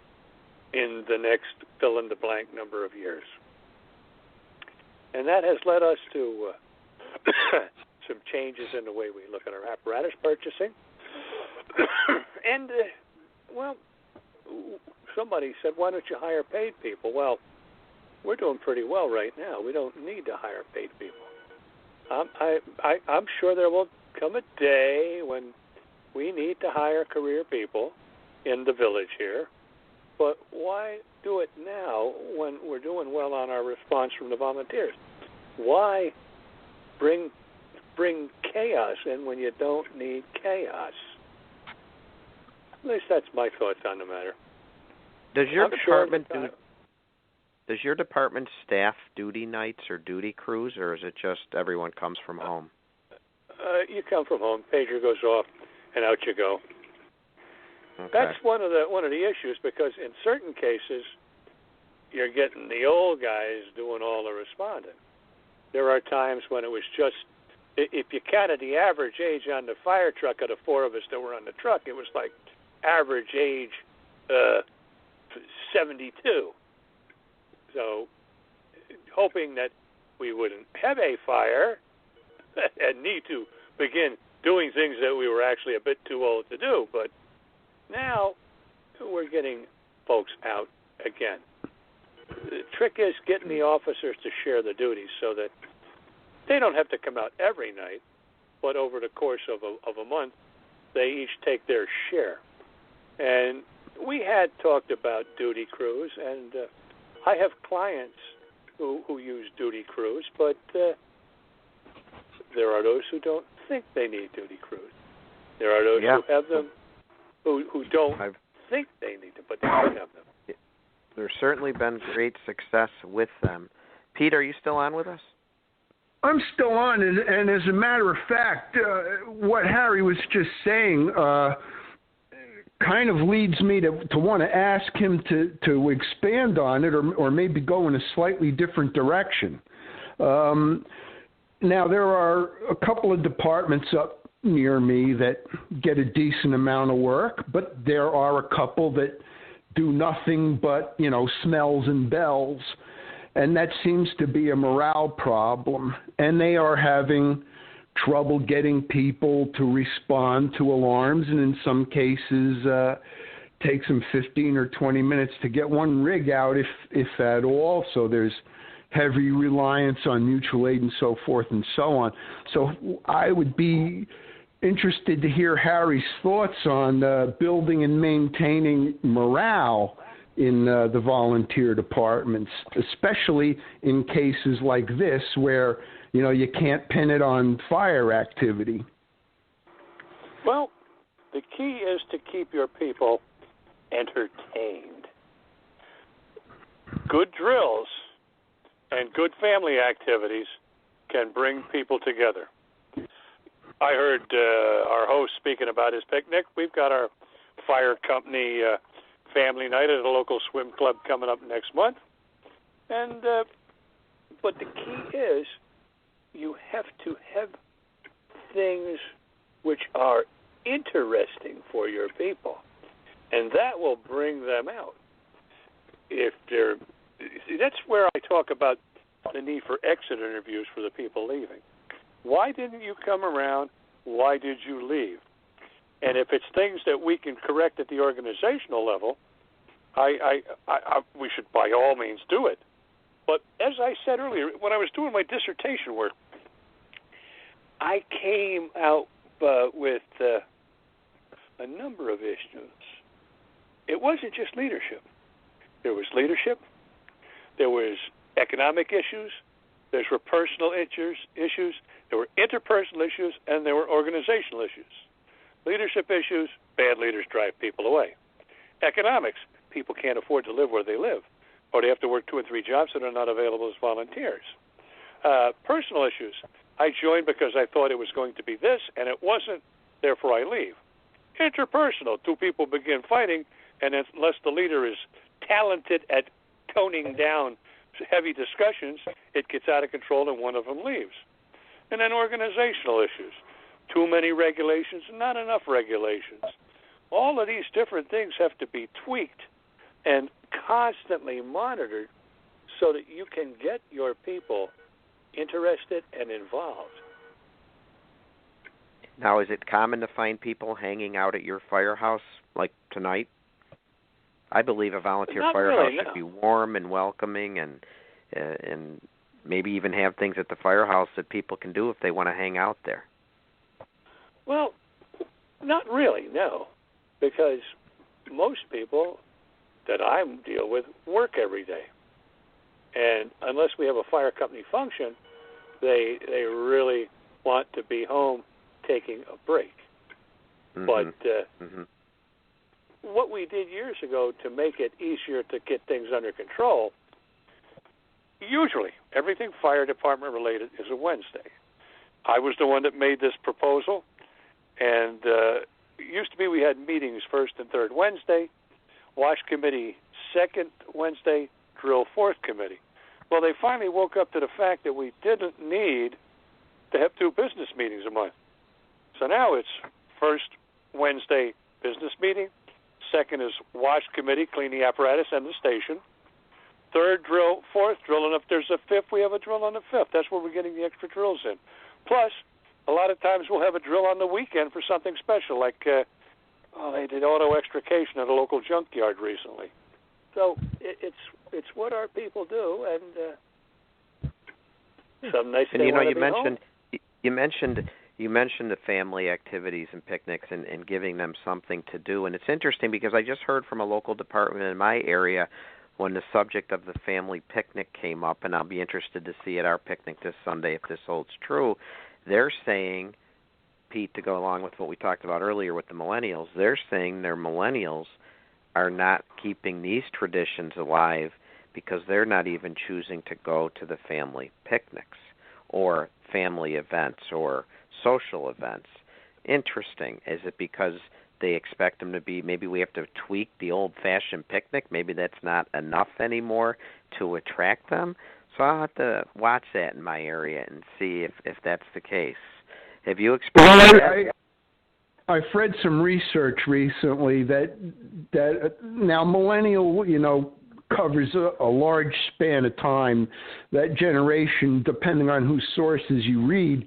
in the next fill-in-the-blank number of years. And that has led us to some changes in the way we look at our apparatus purchasing. And, somebody said, why don't you hire paid people? Well, we're doing pretty well right now. We don't need to hire paid people. I'm sure there will come a day when we need to hire career people in the village here. But why do it now when we're doing well on our response from the volunteers? Why bring chaos in when you don't need chaos? At least that's my thoughts on the matter. Does your department staff duty nights or duty crews, or is it just everyone comes from home? You come from home, pager goes off, and out you go. Okay. That's one of the issues because in certain cases you're getting the old guys doing all the responding. There are times when it was just, if you counted the average age on the fire truck of the four of us that were on the truck, it was like average age 72. So hoping that we wouldn't have a fire and need to begin doing things that we were actually a bit too old to do. But now we're getting folks out again. The trick is getting the officers to share the duties so that they don't have to come out every night, but over the course of a month, they each take their share. And we had talked about duty crews, and I have clients who use duty crews, but there are those who don't think they need duty crews. There are those who have them who don't think they need them, but they do have them. There's certainly been great success with them. Pete, are you still on with us? I'm still on, and as a matter of fact, what Harry was just saying kind of leads me to want to ask him to expand on it or maybe go in a slightly different direction. Now, there are a couple of departments up near me that get a decent amount of work, but there are a couple that do nothing but, smells and bells. And that seems to be a morale problem. And they are having trouble getting people to respond to alarms. And in some cases, takes them 15 or 20 minutes to get one rig out, if at all. So there's heavy reliance on mutual aid and so forth and so on. So I would be interested to hear Harry's thoughts on building and maintaining morale in the volunteer departments, especially in cases like this where, you can't pin it on fire activity. Well, The key is to keep your people entertained. Good drills and good family activities can bring people together. I heard our host speaking about his picnic. We've got our fire company family night at a local swim club coming up next month. And but the key is you have to have things which are interesting for your people, and that will bring them out. If they're, see, that's where I talk about the need for exit interviews for the people leaving. Why didn't you come around? Why did you leave? And if it's things that we can correct at the organizational level, we should by all means do it. But as I said earlier, when I was doing my dissertation work, I came out with a number of issues. It wasn't just leadership. There was leadership, there was economic issues, there were personal issues, there were interpersonal issues, and there were organizational issues. Leadership issues, bad leaders drive people away. Economics, people can't afford to live where they live, or they have to work 2 or 3 jobs that are not available as volunteers. Personal issues, I joined because I thought it was going to be this, and it wasn't, therefore I leave. Interpersonal, 2 people begin fighting, and unless the leader is talented at toning down heavy discussions, it gets out of control and one of them leaves. And then organizational issues, too many regulations, not enough regulations. All of these different things have to be tweaked and constantly monitored so that you can get your people interested and involved. Now, is it common to find people hanging out at your firehouse like tonight? I believe a volunteer firehouse should be warm and welcoming, and maybe even have things at the firehouse that people can do if they want to hang out there. Well, not really, no, because most people that I deal with work every day, and unless we have a fire company function, they really want to be home taking a break. Mm-hmm. But what we did years ago to make it easier to get things under control, usually everything fire department related is a Wednesday. I was the one that made this proposal, and it used to be we had meetings first and third Wednesday, wash committee second Wednesday, drill fourth committee. Well, they finally woke up to the fact that we didn't need to have 2 business meetings a month. So now it's first Wednesday business meeting, second is wash committee, clean the apparatus and the station, third drill, fourth drill, and if there's a fifth, we have a drill on the fifth. That's where we're getting the extra drills in. Plus, a lot of times we'll have a drill on the weekend for something special, like they did auto extrication at a local junkyard recently. So it's what our people do, and some nice. And you mentioned the family activities and picnics and giving them something to do. And it's interesting because I just heard from a local department in my area when the subject of the family picnic came up, and I'll be interested to see at our picnic this Sunday if this holds true. They're saying, Pete, to go along with what we talked about earlier with the millennials, they're saying their millennials are not keeping these traditions alive because they're not even choosing to go to the family picnics or family events or social events. Interesting. Is it because they expect them to be, maybe we have to tweak the old-fashioned picnic? Maybe that's not enough anymore to attract them? So I'll have to watch that in my area and see if that's the case. Have you experienced that? I've read some research recently that now millennial, covers a large span of time. That generation, depending on whose sources you read,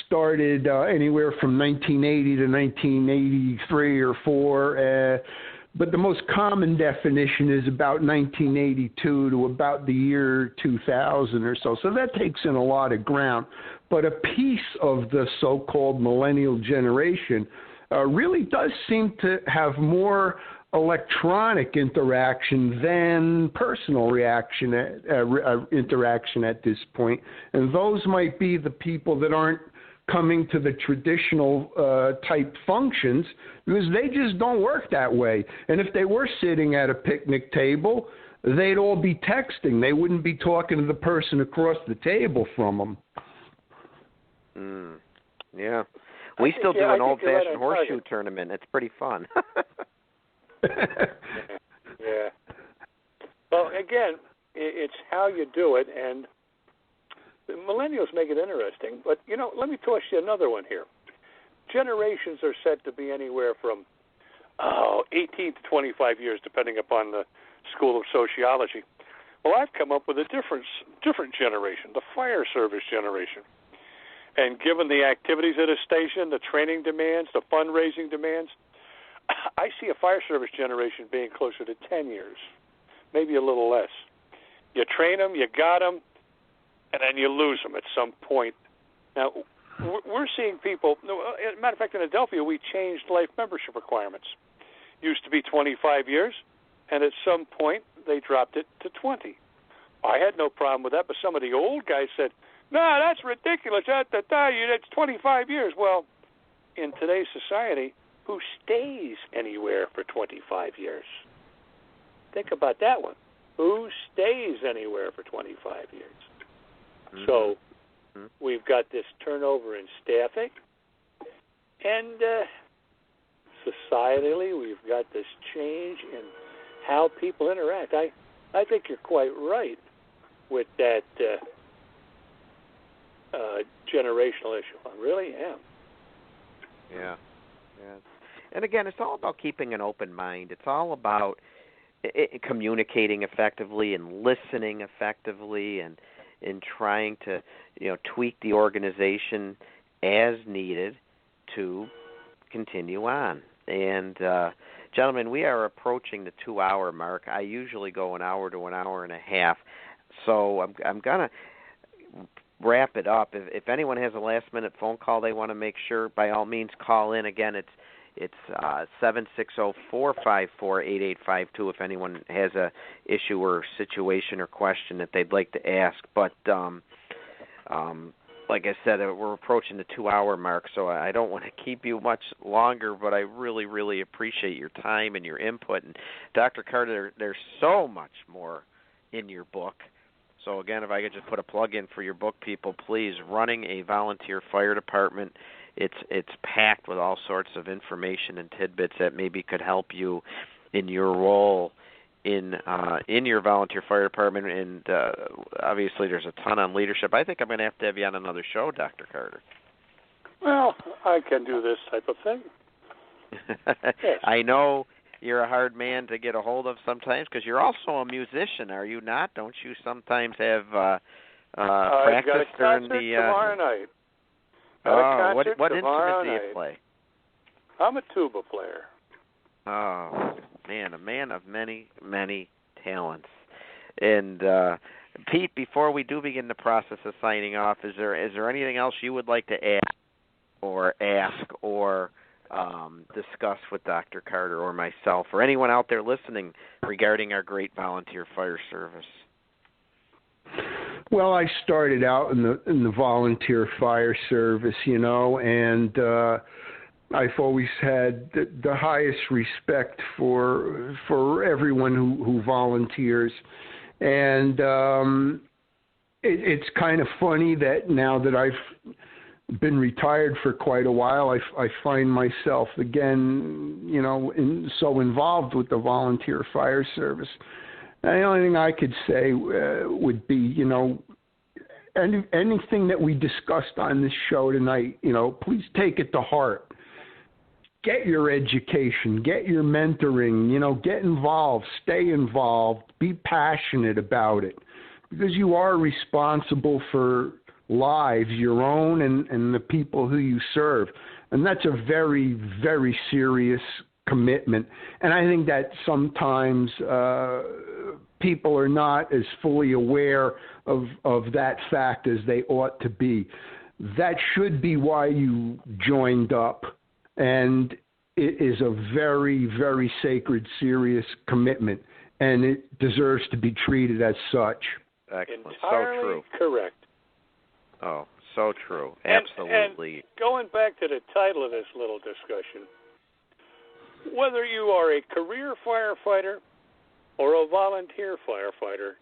started anywhere from 1980 to 1983 or 4. But the most common definition is about 1982 to about the year 2000 or so. So that takes in a lot of ground. But a piece of the so-called millennial generation really does seem to have more electronic interaction than personal interaction at this point. And those might be the people that aren't coming to the traditional type functions, because they just don't work that way. And if they were sitting at a picnic table, they'd all be texting. They wouldn't be talking to the person across the table from them. Yeah. We still do an old-fashioned horseshoe tournament. It's pretty fun. Yeah. Well, again, it's how you do it, and the millennials make it interesting. But, let me toss you another one here. Generations are said to be anywhere from 18 to 25 years, depending upon the school of sociology. Well, I've come up with a different generation, the fire service generation. And given the activities at a station, the training demands, the fundraising demands, I see a fire service generation being closer to 10 years, maybe a little less. You train them, you got them, and then you lose them at some point. Now, we're seeing people, as a matter of fact, in Adelphia, we changed life membership requirements. Used to be 25 years, and at some point, they dropped it to 20. I had no problem with that, but some of the old guys said, no, that's ridiculous. That's 25 years. Well, in today's society, who stays anywhere for 25 years? Think about that one. Who stays anywhere for 25 years? Mm-hmm. So we've got this turnover in staffing, and societally we've got this change in how people interact. I think you're quite right with that generational issue. I really am. Yeah. And again, it's all about keeping an open mind. It's all about communicating effectively and listening effectively, and trying to tweak the organization as needed to continue on. And gentlemen, we are approaching the 2-hour mark. I usually go an hour to an hour and a half, so I'm gonna wrap it up. If anyone has a last-minute phone call they want to make sure, by all means, call in. Again, it's 760-454-8852 if anyone has a issue or situation or question that they'd like to ask. But like I said, we're approaching the 2-hour mark, so I don't want to keep you much longer, but I really, really appreciate your time and your input. And Dr. Carter, there's so much more in your book. So, again, if I could just put a plug in for your book, people, please, Running a Volunteer Fire Department. It's packed with all sorts of information and tidbits that maybe could help you in your role in your volunteer fire department. And obviously there's a ton on leadership. I think I'm going to have you on another show, Dr. Carter. Well, I can do this type of thing. Yes. I know you're a hard man to get a hold of sometimes because you're also a musician, are you not? Don't you sometimes have practice during the... tomorrow night. What instrument do you play? I'm a tuba player. Oh, man, a man of many, many talents. And Pete, before we do begin the process of signing off, is there anything else you would like to add or ask or discuss with Dr. Carter or myself or anyone out there listening regarding our great volunteer fire service? Well, I started out in the volunteer fire service, and I've always had the highest respect for everyone who volunteers. And it's kind of funny that now that I've been retired for quite a while, I find myself again, so involved with the volunteer fire service. The only thing I could say would be, anything that we discussed on this show tonight, please take it to heart. Get your education, get your mentoring, get involved, stay involved, be passionate about it, because you are responsible for lives, your own and the people who you serve. And that's a very, very serious commitment. And I think that sometimes people are not as fully aware of that fact as they ought to be. That should be why you joined up. And it is a very, very sacred, serious commitment. And it deserves to be treated as such. Excellent. Entirely so true. Correct. Oh, So true. Absolutely. And going back to the title of this little discussion, whether you are a career firefighter or a volunteer firefighter,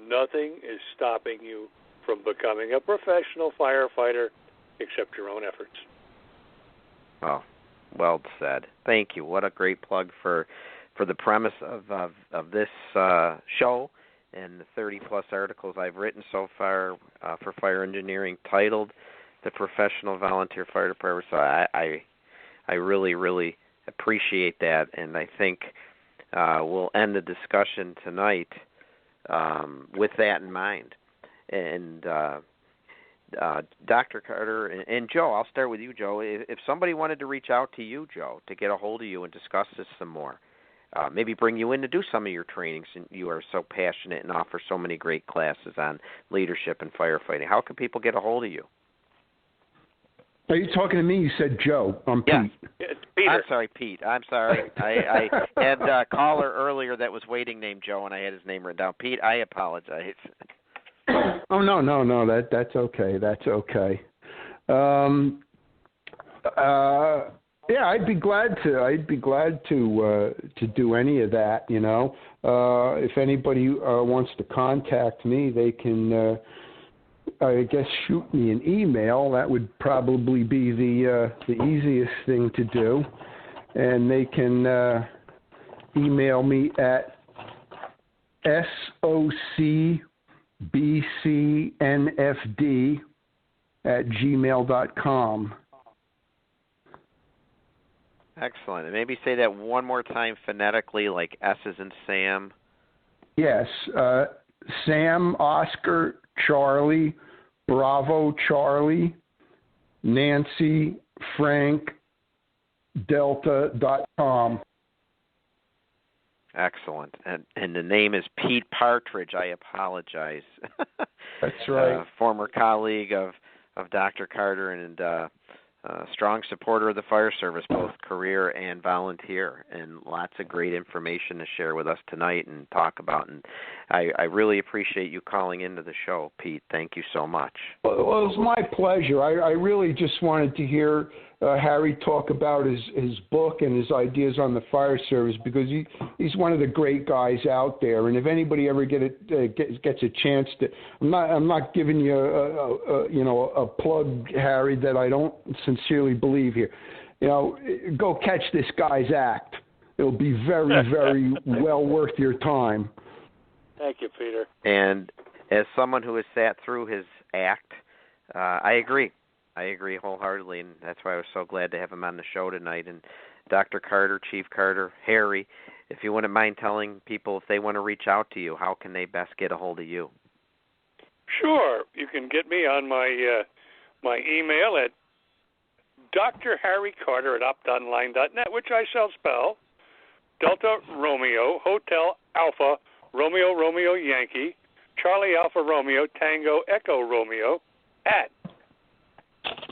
nothing is stopping you from becoming a professional firefighter except your own efforts. Oh, well said. Thank you. What a great plug for the premise of this show and the 30-plus articles I've written so far for fire engineering titled The Professional Volunteer Fire Department. So I really, really appreciate that, and I think we'll end the discussion tonight with that in mind. And Dr. Carter and Joe, I'll start with you, Joe. If somebody wanted to reach out to you, Joe, to get a hold of you and discuss this some more, maybe bring you in to do some of your trainings, and you are so passionate and offer so many great classes on leadership and firefighting, how can people get a hold of you? Are you talking to me? You said Joe. I'm Pete. It's Peter. I'm sorry, Pete. I'm sorry. I had a caller earlier that was waiting named Joe, and I had his name written down. Pete, I apologize. Oh, no. That's okay. That's okay. Yeah, I'd be glad to do any of that. You know, if anybody wants to contact me, they can. I guess shoot me an email. That would probably be the easiest thing to do, and they can email me at socbcnfd@gmail.com. Excellent. And maybe say that one more time phonetically, like S as in Sam. Yes, Sam, Oscar, Charlie, Bravo, Charlie, Nancy, Frank, Delta.com. Excellent. And the name is Pete Partridge. I apologize. That's right. Former colleague of Dr. Carter and strong supporter of the fire service, both career and volunteer, and lots of great information to share with us tonight and talk about. And I really appreciate you calling into the show, Pete. Thank you so much. Well, it was my pleasure. I really just wanted to hear Harry talk about his book and his ideas on the fire service, because he's one of the great guys out there. And if anybody ever gets a chance to, I'm not giving you a plug, Harry, that I don't sincerely believe here. You know, go catch this guy's act. It'll be very, very well worth your time. Thank you, Peter. And as someone who has sat through his act, I agree. I agree wholeheartedly, and that's why I was so glad to have him on the show tonight. And Dr. Carter, Chief Carter, Harry, if you wouldn't mind telling people if they want to reach out to you, how can they best get a hold of you? Sure. You can get me on my email at drharrycarter@optonline.net, which I shall spell Delta Romeo, Hotel Alpha, Romeo Romeo Yankee, Charlie Alpha Romeo, Tango Echo Romeo, at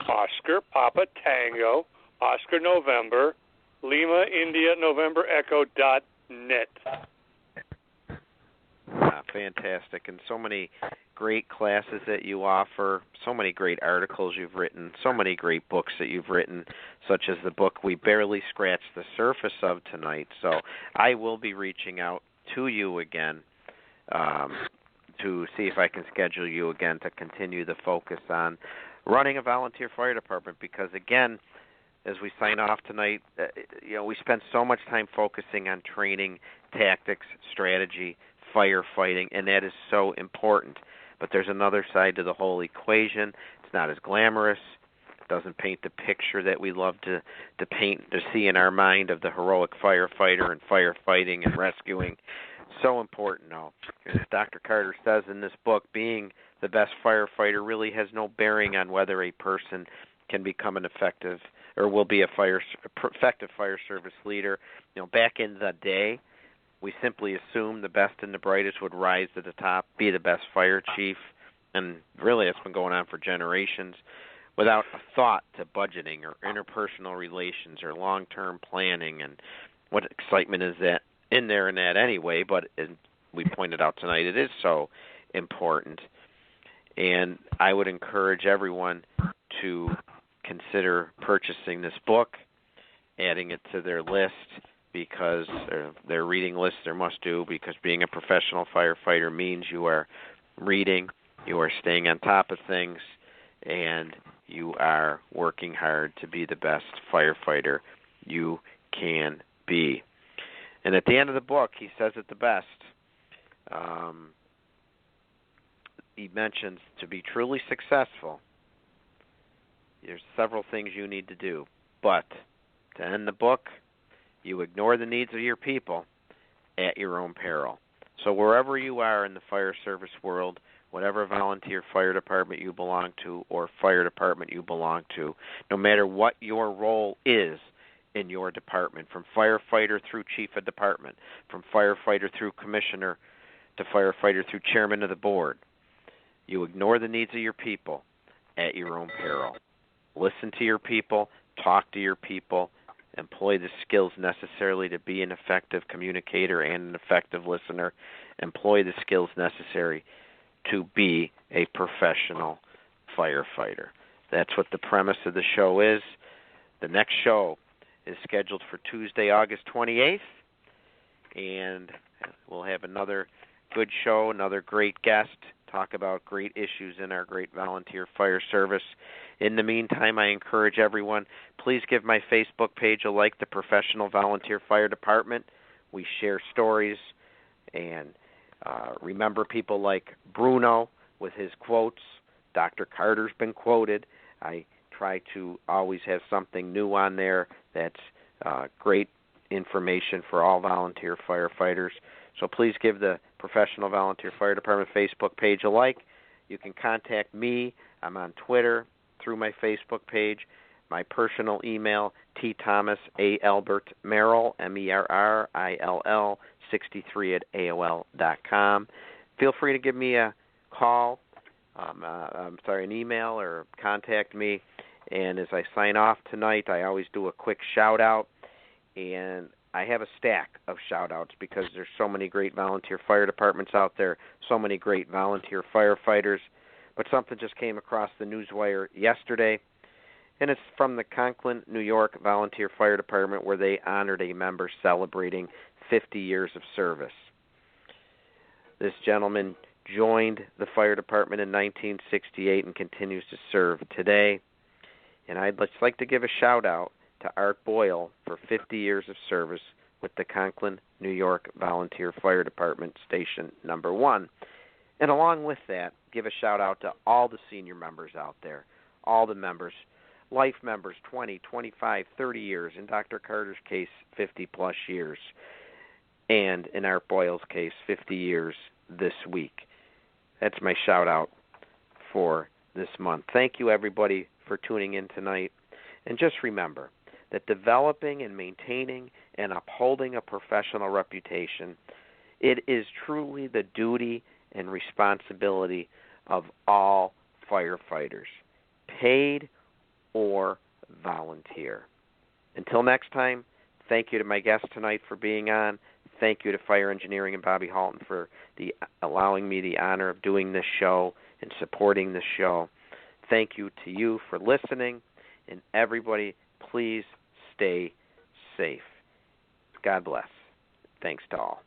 Oscar Papa Tango, Oscar November, Lima India November Echo.net. Fantastic. And so many great classes that you offer, so many great articles you've written, so many great books that you've written, such as the book we barely scratched the surface of tonight. So I will be reaching out to you again to see if I can schedule you again to continue the focus on running a volunteer fire department, because, again, as we sign off tonight, we spend so much time focusing on training, tactics, strategy, firefighting, and that is so important. But there's another side to the whole equation. It's not as glamorous. It doesn't paint the picture that we love to paint, to see in our mind of the heroic firefighter and firefighting and rescuing. So important, though. As Dr. Carter says in this book, being the best firefighter really has no bearing on whether a person can become an effective or will be effective fire service leader. Back in the day, we simply assumed the best and the brightest would rise to the top, be the best fire chief, and really it's been going on for generations without a thought to budgeting or interpersonal relations or long-term planning. And what excitement is that in there in that anyway, but as we pointed out tonight, it is so important. And I would encourage everyone to consider purchasing this book, adding it to their list, because their reading list, their must-do, because being a professional firefighter means you are reading, you are staying on top of things, and you are working hard to be the best firefighter you can be. And at the end of the book, he says it the best. He mentions to be truly successful, there's several things you need to do. But to end the book, you ignore the needs of your people at your own peril. So wherever you are in the fire service world, whatever volunteer fire department you belong to or fire department you belong to, no matter what your role is in your department, from firefighter through chief of department, from firefighter through commissioner to firefighter through chairman of the board, you ignore the needs of your people at your own peril. Listen to your people, talk to your people, employ the skills necessary to be an effective communicator and an effective listener, employ the skills necessary to be a professional firefighter. That's what the premise of the show is. The next show is scheduled for Tuesday, August 28th, and we'll have another good show, another great guest, talk about great issues in our great volunteer fire service. In the meantime, I encourage everyone, please give my Facebook page a like, the Professional Volunteer Fire Department. We share stories and remember people like Bruno with his quotes. Dr. Carter's been quoted. I try to always have something new on there that's great information for all volunteer firefighters. So please give the Professional Volunteer Fire Department Facebook page a like. You can contact me. I'm on Twitter through my Facebook page. My personal email, tThomasALbertMerrill, MERRILL, 63@AOL.com. Feel free to give me a call, an email, or contact me. And as I sign off tonight, I always do a quick shout-out. And I have a stack of shout-outs because there's so many great volunteer fire departments out there, so many great volunteer firefighters. But something just came across the newswire yesterday, and it's from the Conklin, New York Volunteer Fire Department, where they honored a member celebrating 50 years of service. This gentleman joined the fire department in 1968 and continues to serve today. And I'd just like to give a shout-out to Art Boyle for 50 years of service with the Conklin, New York Volunteer Fire Department Station Number 1. And along with that, give a shout-out to all the senior members out there, all the members, life members, 20, 25, 30 years, in Dr. Carter's case, 50-plus years, and in Art Boyle's case, 50 years this week. That's my shout-out for this month. Thank you, everybody, for tuning in tonight. And just remember that developing and maintaining and upholding a professional reputation, it is truly the duty and responsibility of all firefighters, paid or volunteer. Until next time, thank you to my guest tonight for being on. Thank you to Fire Engineering and Bobby Halton for allowing me the honor of doing this show and supporting this show. Thank you to you for listening, and everybody, please stay safe. God bless. Thanks to all.